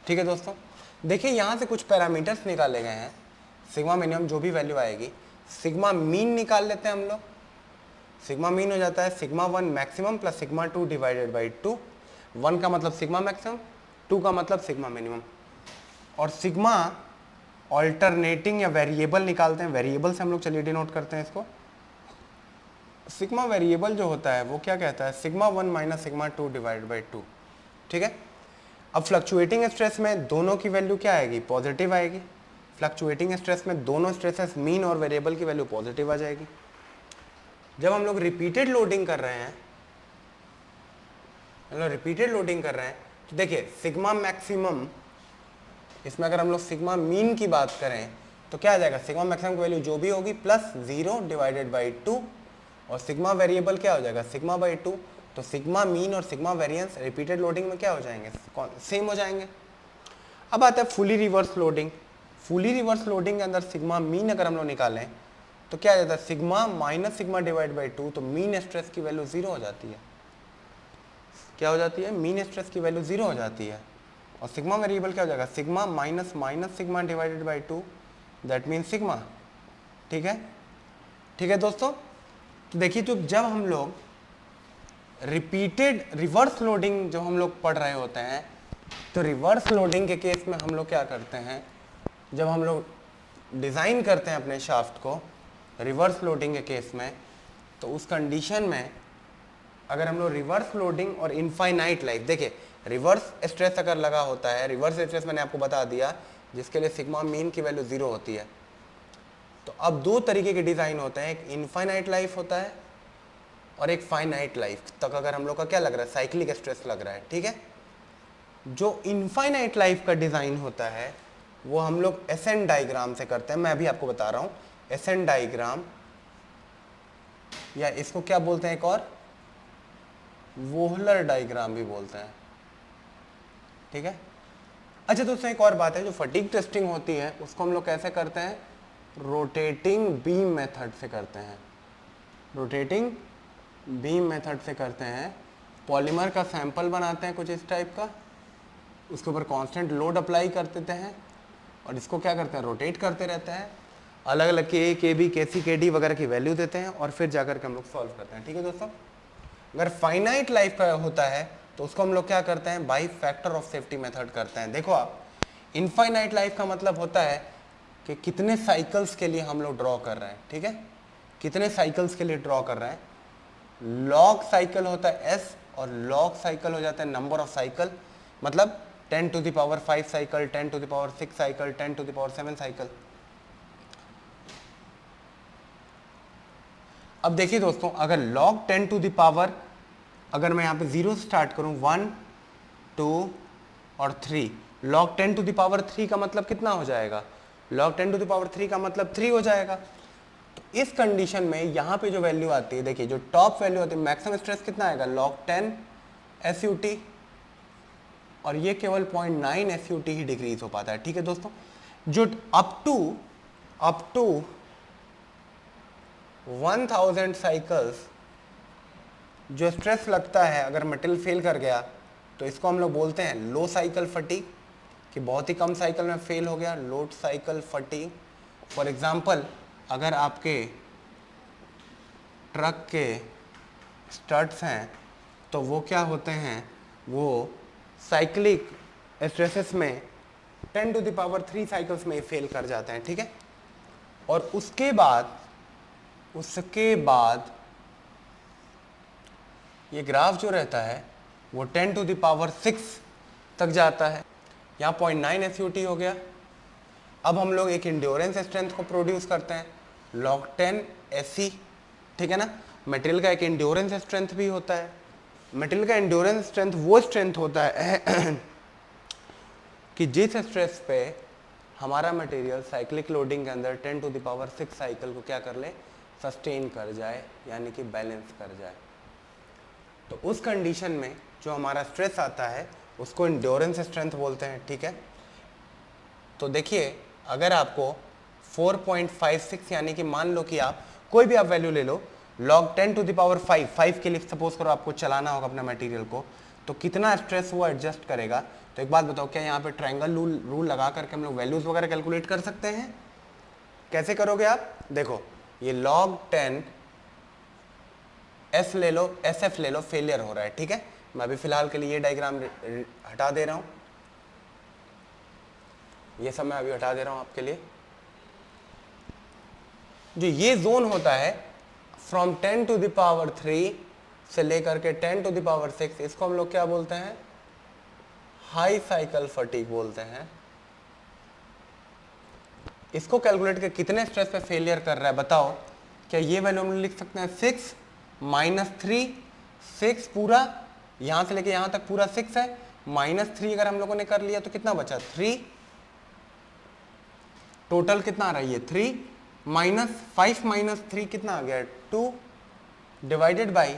ठीक है दोस्तों। देखिए यहां से कुछ पैरामीटर्स निकाले गए हैं, सिग्मा मिनिमम जो भी वैल्यू आएगी, सिग्मा मीन निकाल लेते हैं हम लोग। सिग्मा मीन हो जाता है sigma 1 maximum plus sigma 2 divided by 2। 1 का मतलब सिग्मा मैक्सिमम, 2 का मतलब सिग्मा मिनिमम। और सिग्मा ऑल्टरनेटिंग या वेरिएबल निकालते हैं, वेरिएबल से हम लोग चलिए डिनोट करते हैं इसको। सिग्मा वेरिएबल जो होता है वो क्या कहता है, sigma 1 minus sigma 2 divided by 2, ठीक है। अब फ्लक्चुएटिंग स्ट्रेस में दोनों की वैल्यू क्या आएगी, पॉजिटिव आएगी। फ्लक्चुएटिंग स्ट्रेस में दोनों स्ट्रेसेस मीन और वेरिएबल की वैल्यू पॉजिटिव आ जाएगी। जब हम लोग रिपीटेड लोडिंग कर रहे हैं, रिपीटेड लोडिंग कर रहे हैं, तो देखिए सिग्मा मैक्सिमम, इसमें अगर हम लोग सिग्मा मीन की बात करें तो क्या आ जाएगा, सिग्मा मैक्सिमम की वैल्यू जो भी होगी प्लस 0 डिवाइडेड बाई 2, और सिग्मा वेरिएबल क्या हो जाएगा, सिग्मा बाई 2। तो सिग्मा मीन और सिग्मा वेरिएंस रिपीटेड लोडिंग में क्या हो जाएंगे, सेम हो जाएंगे। अब आता है fully reverse loading. Fully reverse loading के अंदर सिग्मा मीन अगर हम लोग निकालें तो क्या आ जाता है, sigma minus sigma divide by 2, तो मीन स्ट्रेस की वैल्यू 0 हो जाती है। क्या हो जाती है, मीन स्ट्रेस की वैल्यू 0 हो जाती है। और सिग्मा वेरिएबल क्या हो जाएगा, sigma minus minus sigma divided by 2, that mean sigma, ठीक है। ठीक है दोस्तों, तो देखिए तो जब हम लोग रिपीटेड रिवर्स लोडिंग जो हम लोग पढ़ रहे होते हैं, तो रिवर्स लोडिंग के केस में हम लोग क्या करते हैं, जब हम लोग डिज़ाइन करते हैं अपने शाफ्ट को रिवर्स लोडिंग के केस में, तो उस कंडीशन में अगर हम लोग रिवर्स लोडिंग और इनफाइनाइट लाइफ, देखिए रिवर्स स्ट्रेस अगर लगा होता है, रिवर्स स्ट्रेस मैंने आपको बता दिया जिसके लिए सिग्मा मीन की वैल्यू 0 होती है। तो अब दो तरीके के डिज़ाइन होते हैं, एक इनफाइनाइट लाइफ होता है और एक फाइनाइट लाइफ तक अगर हम लोग का क्या लग रहा है, साइक्लिक स्ट्रेस लग रहा है, ठीक है। जो इनफाइनाइट लाइफ का डिज़ाइन होता है वो हम लोग एसएन डायग्राम से करते हैं। मैं अभी आपको बता रहा हूँ, एसएन डायग्राम, या इसको क्या बोलते हैं एक और, वोहलर डायग्राम भी बोलते हैं, ठीक है। अच्छा दोस्तों एक और बात है, जो फटीग टेस्टिंग होती है उसको हम लोग कैसे करते हैं, रोटेटिंग बीम मेथड से करते हैं। रोटेटिंग बीम मेथड से करते हैं। पॉलीमर का सैंपल बनाते हैं कुछ इस टाइप का, उसके ऊपर कांस्टेंट लोड अप्लाई कर देते हैं और इसको क्या करते हैं, रोटेट करते रहते हैं। अलग अलग के के बी के सी के डी वगैरह की वैल्यू देते हैं और फिर जाकर के हम लोग सॉल्व करते हैं, ठीक है दोस्तों। अगर फाइनाइट लाइफ का होता है तो उसको हम लोग क्या करते हैं, by factor of safety method करते हैं। देखो आप, इनफाइनाइट लाइफ का मतलब होता है कि कितने साइकिल्स के लिए हम लोग ड्रॉ कर रहे हैं, ठीक है, कितने साइकिल्स के लिए ड्रॉ कर रहे हैं। लॉग साइकिल होता है एस और लॉग साइकिल हो जाता है नंबर ऑफ साइकिल, मतलब 10 to the power 5 cycle, 10 to the power 6 cycle, 10 to the power 7 cycle. अब देखिए दोस्तों, अगर log 10 टू द पावर, अगर मैं यहाँ पे 0 स्टार्ट करूँ, 1 2 और 3, log 10 टू द पावर 3 का मतलब कितना हो जाएगा, log 10 टू द पावर 3 का मतलब 3 हो जाएगा। तो इस कंडीशन में यहाँ पे जो वैल्यू आती है, देखिए जो टॉप वैल्यू आती है, मैक्सिमम स्ट्रेस कितना आएगा, log 10 SUT, और ये केवल 0.9 SUT ही डिक्रीज हो पाता है, ठीक है दोस्तों। जो अप टू 1000 साइकिल्स जो स्ट्रेस लगता है अगर मटेरियल फेल कर गया, तो इसको हम लोग बोलते हैं लो साइकिल फटीग, कि बहुत ही कम साइकिल में फेल हो गया, लो साइकिल फटीग। फॉर एग्जांपल, अगर आपके ट्रक के स्टड्स हैं तो वो क्या होते हैं, वो साइक्लिक स्ट्रेसेस में 10⁻³ साइकिल्स में फेल कर जाते हैं, ठीक है। और उसके बाद ये ग्राफ जो रहता है वो 10⁻6 तक जाता है। यहाँ 0.9 SUT हो गया। अब हम लोग एक इंड्योरेंस स्ट्रेंथ को प्रोड्यूस करते हैं log 10 SE, ठीक है ना। मटेरियल का एक इंड्योरेंस स्ट्रेंथ भी होता है। मटेरियल का इंड्योरेंस स्ट्रेंथ वो स्ट्रेंथ होता है कि जिस स्ट्रेस पे हमारा मटेरियल साइक्लिक लोडिंग के अंदर 10⁻6 साइकिल को क्या कर ले, सस्टेन कर जाए, यानी कि बैलेंस कर जाए। तो उस कंडीशन में जो हमारा स्ट्रेस आता है उसको इंड्योरेंस स्ट्रेंथ बोलते हैं, ठीक है। तो देखिए, अगर आपको 4.56 यानी कि मान लो कि आप कोई भी आप वैल्यू ले लो, log 10⁵ के लिए सपोज करो आपको चलाना होगा अपना मटेरियल को, तो कितना स्ट्रेस वो एडजस्ट करेगा। तो एक बात बताओ, क्या यहाँ पे ट्रायंगल रूल लगा करके हम लोग वैल्यूज वगैरह कैलकुलेट कर सकते हैं? कैसे करोगे आप? देखो, ये log 10 एस ले लो, SF ले लो, फेलियर हो रहा है, ठीक है। मैं अभी फिलहाल के लिए ये डायग्राम हटा दे रहा हूं, ये सब मैं अभी हटा दे रहा हूं आपके लिए। जो ये जोन होता है फ्रॉम 10⁻³ से लेकर के 10⁻6, इसको हम लोग क्या बोलते हैं? हाई साइकिल फटीग बोलते हैं। इसको कैलकुलेट कर कितने स्ट्रेस पे फेलियर कर रहा है बताओ। क्या ये वैल्यू हम लिख सकते हैं 6 - 3, 6 पूरा यहां से लेके यहां तक पूरा 6 है, -3 अगर हम लोगों ने कर लिया तो कितना बचा? 3। टोटल कितना आ रहा है ये? 3 -5 - 3 कितना आ गया? 2 डिवाइडेड बाई,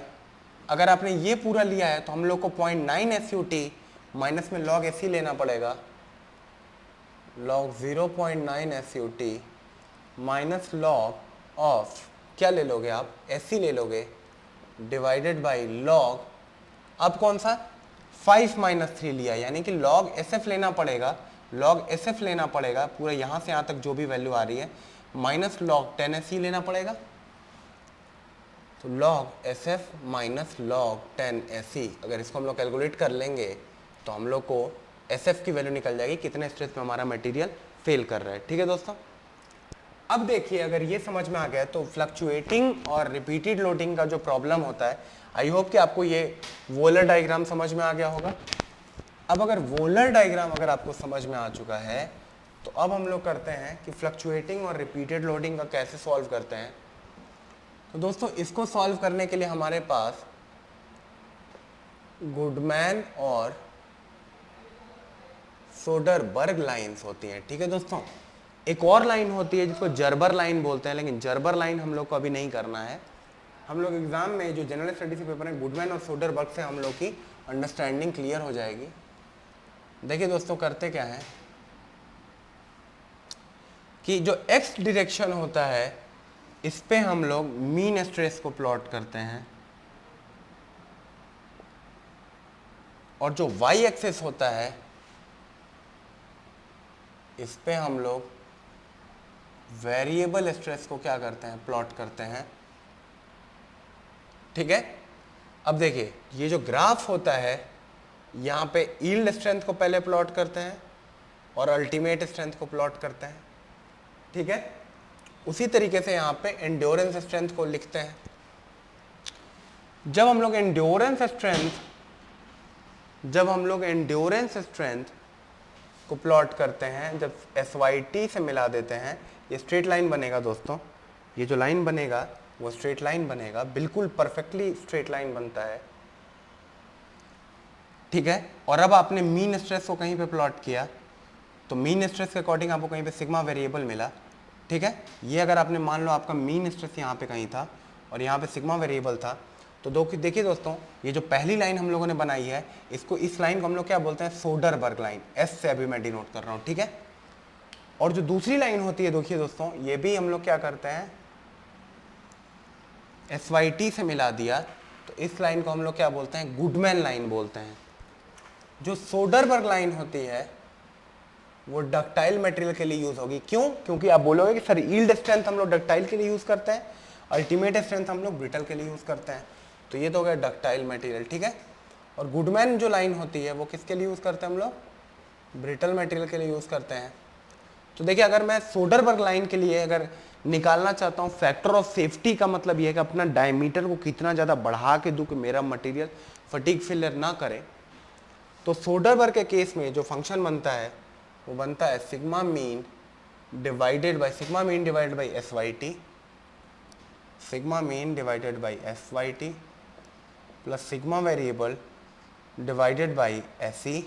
अगर आपने ये पूरा लिया है तो हम लोग को 0.9 SUT माइनस में log SE लेना पड़ेगा, log 0.9 SUT minus log of क्या ले लोगे आप? SE ले लोगे, डिवाइडेड बाई log, अब कौन सा? 5 - 3 लिया, यानी कि log SF लेना पड़ेगा, log SF लेना पड़ेगा पूरा यहाँ से यहाँ तक जो भी वैल्यू आ रही है, माइनस log 10 SE लेना पड़ेगा। तो log SF minus log 10 SE, अगर इसको हम लोग कैलकुलेट कर लेंगे तो हम लोग को SF की वैल्यू निकल जाएगी कितने स्ट्रेस में हमारा मटेरियल फेल कर रहा है, ठीक है दोस्तों। अब देखिए, अगर ये समझ में आ गया तो फ्लक्चुएटिंग और रिपीटेड लोडिंग का जो प्रॉब्लम होता है, आई होप कि आपको ये वोलर डायग्राम समझ में आ गया होगा। अब अगर वोलर डायग्राम अगर आपको समझ में आ चुका है तो अब हम लोग करते हैं कि फ्लक्चुएटिंग और रिपीटेड लोडिंग का कैसे सॉल्व करते हैं। तो दोस्तों, इसको सॉल्व करने के लिए हमारे पास गुडमैन और सोडरबर्ग लाइंस होती हैं, ठीक है दोस्तों। एक और लाइन होती है जिसको जर्बर लाइन बोलते हैं, लेकिन जर्बर लाइन हम लोग को अभी नहीं करना है। हम लोग एग्जाम में जो जनरल स्टडीज के पेपर है, गुडमैन और सोडरबर्ग से हम लोग की अंडरस्टैंडिंग क्लियर हो जाएगी। देखिए दोस्तों, करते क्या है कि जो एक्स डायरेक्शन होता है इस पे हम लोग मीन स्ट्रेस को प्लॉट करते हैं, और जो वाई एक्सिस होता है इस पे हम लोग वेरिएबल स्ट्रेस को क्या करते हैं? प्लॉट करते हैं, ठीक है। अब देखिए, ये जो ग्राफ होता है यहाँ पे यील्ड स्ट्रेंथ को पहले प्लॉट करते हैं और अल्टीमेट स्ट्रेंथ को प्लॉट करते हैं, ठीक है। उसी तरीके से यहाँ पे एंड्योरेंस स्ट्रेंथ को लिखते हैं। जब हम लोग एंड्योरेंस स्ट्रेंथ को प्लॉट करते हैं, जब SYT से मिला देते हैं, ये स्ट्रेट लाइन बनेगा दोस्तों। ये जो लाइन बनेगा वो स्ट्रेट लाइन बनेगा, बिल्कुल परफेक्टली स्ट्रेट लाइन बनता है, ठीक है। और अब आपने मीन स्ट्रेस को कहीं पे प्लॉट किया तो मीन स्ट्रेस के अकॉर्डिंग आपको कहीं पे सिग्मा वेरिएबल मिला, ठीक है। ये अगर आपने मान लो आपका मीन स्ट्रेस यहाँ पे कहीं था और यहाँ पे सिग्मा वेरिएबल था, तो देखिए दोस्तों, ये जो पहली लाइन हम लोगों ने बनाई है, इसको इस लाइन को हम लोग क्या बोलते हैं? Soderbergh line. S से अभी मैं डिनोट कर रहा हूँ, ठीक है। और जो दूसरी लाइन होती है, देखिए दोस्तों, ये भी हम लोग क्या करते हैं? SYT से मिला दिया, तो इस लाइन को हम लोग क्या बोलते हैं? गुडमैन लाइन बोलते हैं। जो सोडरबर्ग लाइन होती है वो डक्टाइल मटेरियल के लिए यूज होगी। क्यों? क्योंकि आप बोलोगे कि सर यील्ड स्ट्रेंथ हम लोग डक्टाइल के लिए यूज करते हैं, अल्टीमेट स्ट्रेंथ हम लोग ब्रिटल के लिए यूज करते हैं, तो ये तो हो गया डक्टाइल मटेरियल, ठीक है। और गुडमैन जो लाइन होती है वो किसके लिए यूज करते हैं हम लोग? ब्रिटल मटेरियल के लिए यूज़ करते हैं। तो देखिए अगर मैं सोडरबर्ग लाइन के लिए अगर निकालना चाहता हूँ फैक्टर ऑफ सेफ्टी का मतलब ये है कि अपना डायमीटर को कितना ज़्यादा बढ़ा के दूँ कि मेरा मटेरियल फटीग फेलियर ना करे, तो सोडरबर्ग के केस में जो फंक्शन बनता है वो बनता है sigma mean divided by S Y T, sigma mean divided by S Y T plus sigma variable divided by S E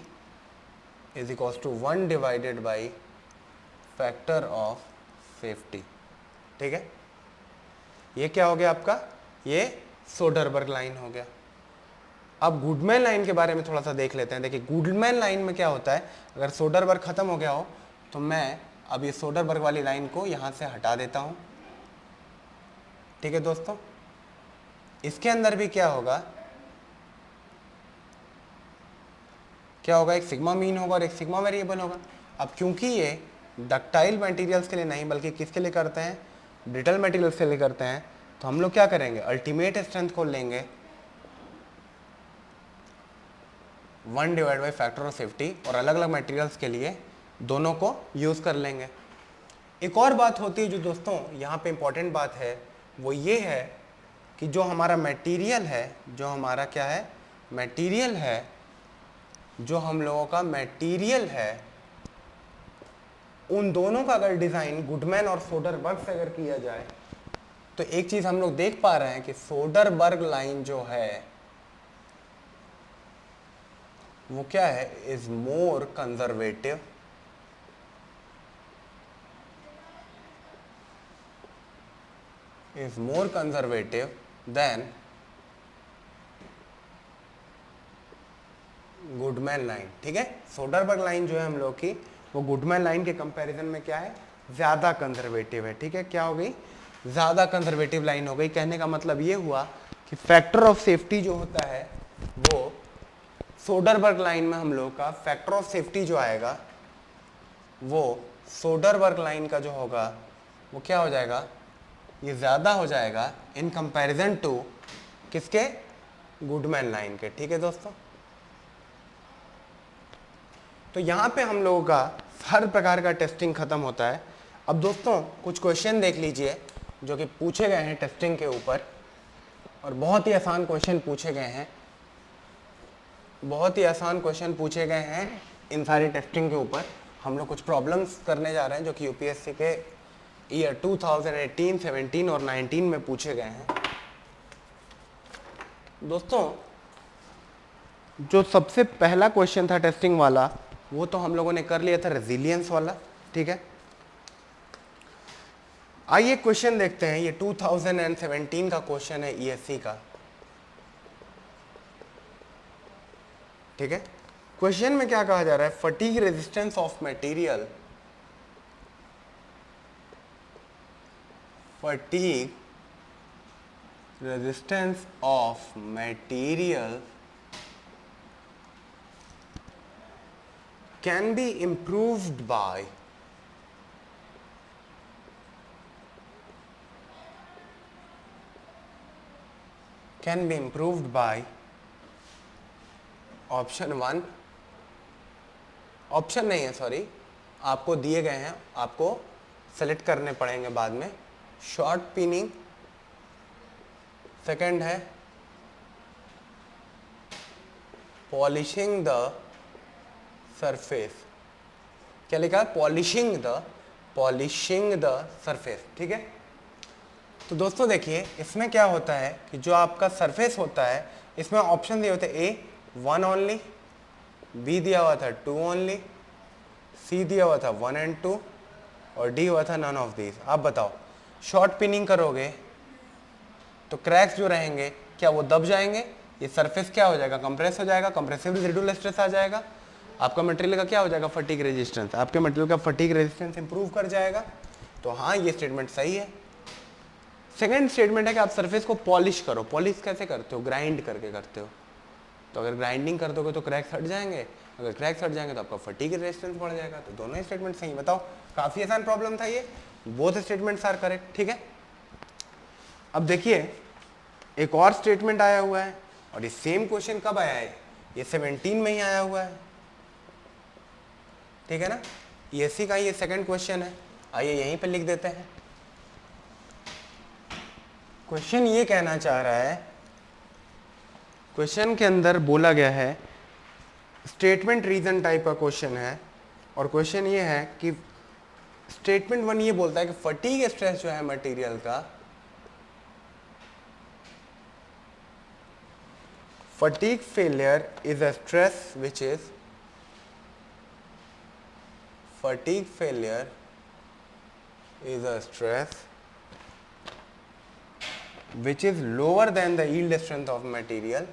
is equals to 1 divided by factor of safety. ठीक है, ये क्या हो गया आपका, ये सोडरबर्ग लाइन हो गया। अब गुडमैन लाइन के बारे में थोड़ा सा देख लेते हैं। देखिए गुडमैन लाइन में क्या होता है, अगर सोडरबर्ग खत्म हो गया हो तो मैं अब ये सोडरबर्ग वाली लाइन को यहां से हटा देता हूं। ठीक है दोस्तों, इसके अंदर भी क्या होगा, एक सिग्मा मीन होगा और एक सिग्मा वेरिएबल होगा। अब क्योंकि ये डक्टाइल मटेरियल्स के लिए नहीं बल्कि किसके लिए करते हैं, ब्रिटल मटेरियल्स के लिए करते हैं, तो हम लोग क्या करेंगे, अल्टीमेट स्ट्रेंथ को लेंगे 1 divide by factor of safety और अलग अलग मटेरियल्स के लिए दोनों को यूज़ कर लेंगे। एक और बात होती है जो दोस्तों यहाँ पे इम्पॉर्टेंट बात है, वो ये है कि जो हमारा मटेरियल है, जो हमारा क्या है, मटेरियल है, जो हम लोगों का मटेरियल है, उन दोनों का अगर डिज़ाइन गुडमैन और सोडरबर्ग से अगर किया जाए तो एक चीज़ हम लोग देख पा रहे हैं कि सोडरबर्ग लाइन जो है वो क्या है, is more conservative than Goodman line. ठीक है, सोडरबर्ग लाइन जो है हम लोग की वो गुडमैन लाइन के कंपैरिजन में क्या है, ज्यादा कंजर्वेटिव है। ठीक है, क्या हो गई, ज्यादा कंजर्वेटिव लाइन हो गई। कहने का मतलब ये हुआ कि फैक्टर ऑफ सेफ्टी जो होता है वो सोडरबर्ग लाइन में हम लोग का फैक्टर ऑफ सेफ्टी जो आएगा वो सोडरबर्ग लाइन का जो होगा वो क्या हो जाएगा, ये ज्यादा हो जाएगा इन कंपैरिजन टू किसके, गुडमैन लाइन के। ठीक है दोस्तों, तो यहाँ पे हम लोगों का हर प्रकार का टेस्टिंग खत्म होता है। अब दोस्तों कुछ क्वेश्चन देख लीजिए जो कि पूछे गए हैं टेस्टिंग के ऊपर, और बहुत ही आसान क्वेश्चन पूछे गए हैं, बहुत ही आसान क्वेश्चन पूछे गए हैं इन सारी टेस्टिंग के ऊपर। हम लोग कुछ प्रॉब्लम्स करने जा रहे हैं जो कि यूपीएससी के ईयर 2018, 17 और 19 में पूछे गए हैं। दोस्तों जो सबसे पहला क्वेश्चन था टेस्टिंग वाला वो तो हम लोगों ने कर लिया था, रेजिलियंस वाला। ठीक है, आइए क्वेश्चन देखते हैं। ये 2017 का क्वेश्चन है ईएससी का। ठीक है, क्वेश्चन में क्या कहा जा रहा है, fatigue resistance of material, fatigue resistance of material can be improved by option 1, option नहीं है सॉरी, आपको दिए गए हैं, आपको सेलेक्ट करने पड़ेंगे बाद में। शॉर्ट पिनिंग, सेकंड है पॉलिशिंग द सरफेस, क्या लिखा है, पॉलिशिंग द सरफेस। ठीक है, तो दोस्तों देखिए इसमें क्या होता है कि जो आपका सरफेस होता है इसमें ऑप्शन दिए होते हैं, ए 1 ओनली, बी दिया हुआ था 2 ओनली, सी दिया हुआ था 1 and 2 और डी हुआ था नन ऑफ दीज। आप बताओ शॉर्ट पिनिंग करोगे तो क्रैक्स जो रहेंगे क्या वो दब जाएंगे, ये सरफेस क्या हो जाएगा, कंप्रेस हो जाएगा, कंप्रेसिव रेसिडुअल स्ट्रेस आ जाएगा, आपका मटेरियल का क्या हो जाएगा, फटीग रेजिस्टेंस, आपके मटेरियल का फटीग रेजिस्टेंस इंप्रूव कर जाएगा। तो हाँ ये स्टेटमेंट सही है। सेकंड स्टेटमेंट है कि आप सरफेस को पॉलिश करो। पॉलिश कैसे करते हो, ग्राइंड करके करते हो, तो अगर ग्राइंडिंग कर दोगे तो क्रैक्स हट जाएंगे, अगर क्रैक्स हट जाएंगे तो आपका फटीग रेजिस्टेंस बढ़ जाएगा। तो दोनों ही स्टेटमेंट सही। बताओ काफी आसान प्रॉब्लम था ये, बोथ स्टेटमेंट्स आर करेक्ट। ठीक है, अब देखिए एक और स्टेटमेंट आया हुआ है और ये सेम क्वेश्चन कब आया है, ये 17 में ही आया हुआ है। ठीक है ना। ईएससी का ये सेकंड क्वेश्चन है, आइए यहीं पे लिख देते हैं। क्वेश्चन ये कहना चाह रहा है, क्वेश्चन के अंदर बोला गया है, स्टेटमेंट रीजन टाइप का क्वेश्चन है, और क्वेश्चन ये है कि स्टेटमेंट 1 ये बोलता है कि फटीग स्ट्रेस जो है मटेरियल का, fatigue failure is a stress which is, fatigue failure is a stress which is lower than the yield strength of material,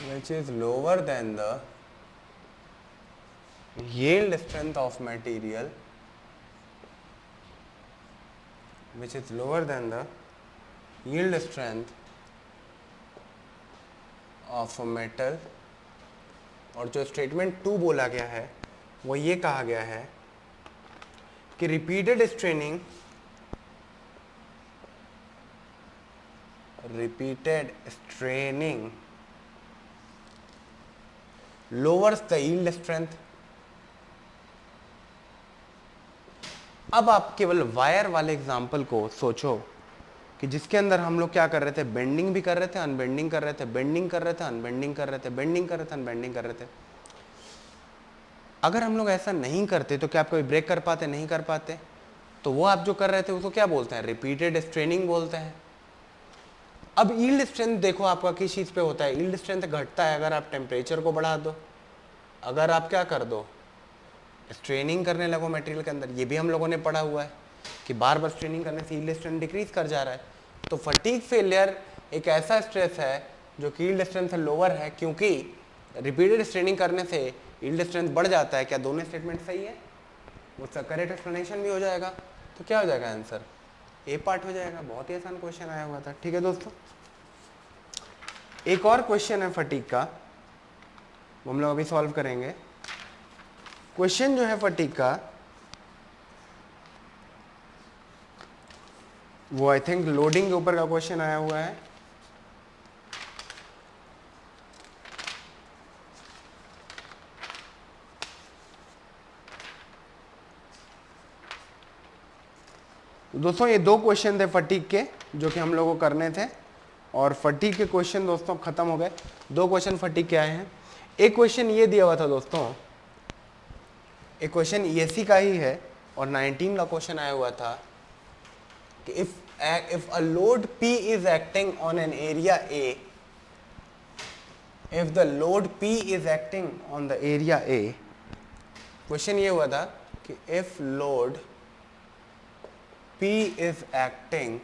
which is lower than the yield strength of material, which is lower than the yield strength of a metal। और जो statement 2 बोला गया है वो ये कहा गया है कि repeated straining lowers the yield strength. अब आप केवल वायर वाले एग्जांपल को सोचो कि जिसके अंदर हम लोग क्या कर रहे थे, बेंडिंग भी कर रहे थे, अनबेंडिंग कर रहे थे, बेंडिंग कर रहे थे, अनबेंडिंग कर रहे थे, बेंडिंग कर रहे थे, अनबेंडिंग कर रहे थे। अगर हम लोग ऐसा नहीं करते तो क्या आप कभी ब्रेक कर पाते? नहीं कर पाते। तो वो आप जो कर रहे थे उसको क्या बोलते हैं? रिपीटेड स्ट्रेनिंग बोलते हैं। अब यील्ड स्ट्रेंथ देखो आपका किस चीज़ पे होता है? यील्ड स्ट्रेंथ घटता है अगर आप टेम्परेचर को बढ़ा दो, अगर आप क्या कर दो, स्ट्रेनिंग करने लगो मटेरियल के अंदर। ये भी हम लोगों ने पढ़ा हुआ है कि बार बार स्ट्रेनिंग करने से यील्ड स्ट्रेंथ डिक्रीज कर जा रहा है। तो फटीग फेलियर एक ऐसा स्ट्रेस है जो कि यील्ड स्ट्रेंथ से लोअर है, क्योंकि रिपीटेड स्ट्रेनिंग करने से यील्ड स्ट्रेंथ बढ़ जाता है। क्या दोनों स्टेटमेंट सही है? उसका करेक्ट एक्सप्लेनेशन भी हो जाएगा। तो क्या हो जाएगा आंसर? ए पार्ट हो जाएगा। बहुत ही आसान क्वेश्चन आया हुआ था। ठीक है दोस्तों, एक और क्वेश्चन है फटीग का, वो हम लोग अभी सॉल्व करेंगे। क्वेश्चन जो है फटीग का वो आई थिंक लोडिंग के ऊपर का क्वेश्चन आया हुआ है। दोस्तों ये 2 क्वेश्चन थे फटीग के जो कि हम लोगों को करने थे, और फटीग के क्वेश्चन दोस्तों खत्म हो गए। 2 क्वेश्चन फटीग के आए हैं। एक क्वेश्चन ये दिया हुआ था दोस्तों, एक क्वेश्चन ईएससी का ही है और 19 का क्वेश्चन आया हुआ था कि if a load P is acting on an area A, if the load P is acting on the area A, question ये हुआ था कि if load P is acting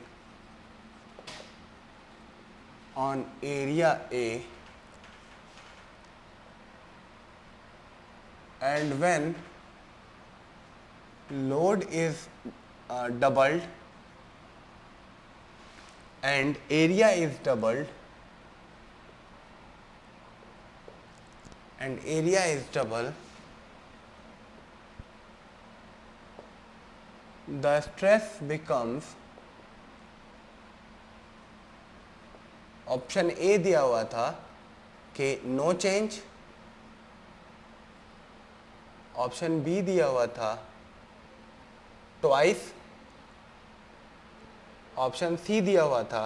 on area A and when load is doubled and area is doubled and area is double, the stress becomes, option A दिया हुआ था कि no change, option B दिया हुआ था ट्वाइस, ऑप्शन सी दिया हुआ था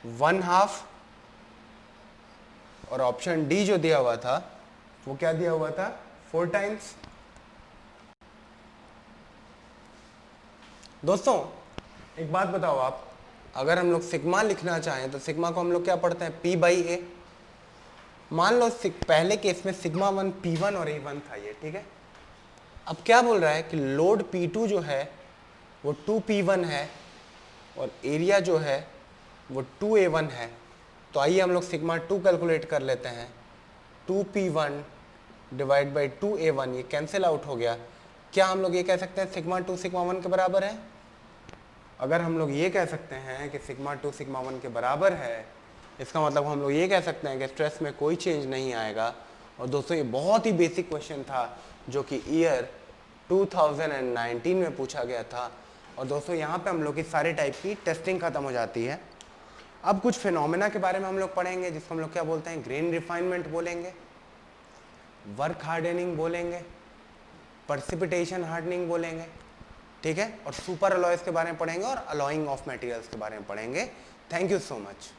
1/2, और ऑप्शन डी जो दिया हुआ था वो क्या दिया हुआ था? 4 टाइम्स। दोस्तों एक बात बताओ आप, अगर हम लोग सिग्मा लिखना चाहें तो सिग्मा को हम लोग क्या पढ़ते हैं? P/A। मान लो पहले केस में सिग्मा 1 P1 और A1 था ये, ठीक है। अब क्या बोल रहा है कि लोड P2 जो है वो 2P1 है और एरिया जो है वो 2A1 है। तो आइए हम लोग सिग्मा 2 कैलकुलेट कर लेते हैं। 2P1 डिवाइड बाई 2A1, ये कैंसिल आउट हो गया। क्या हम लोग ये कह सकते हैं सिग्मा 2 सिग्मा 1 के बराबर है? अगर हम लोग ये कह सकते हैं कि सिग्मा 2 सिग्मा 1 के बराबर है, इसका मतलब हम लोग ये कह सकते हैं कि स्ट्रेस में कोई चेंज नहीं आएगा। और दोस्तों ये बहुत ही बेसिक क्वेश्चन था जो कि ईयर 2019 में पूछा गया था। और दोस्तों यहाँ पे हम लोग की सारे टाइप की टेस्टिंग खत्म हो जाती है। अब कुछ फिनोमेना के बारे में हम लोग पढ़ेंगे, जिसको हम लोग क्या बोलते हैं, ग्रेन रिफाइनमेंट बोलेंगे, वर्क हार्डनिंग बोलेंगे, पर्सिपिटेशन हार्डनिंग बोलेंगे, ठीक है, और सुपर अलॉयज के बारे में पढ़ेंगे और अलॉइंग ऑफ मटेरियल्स के बारे में पढ़ेंगे। Thank you so much.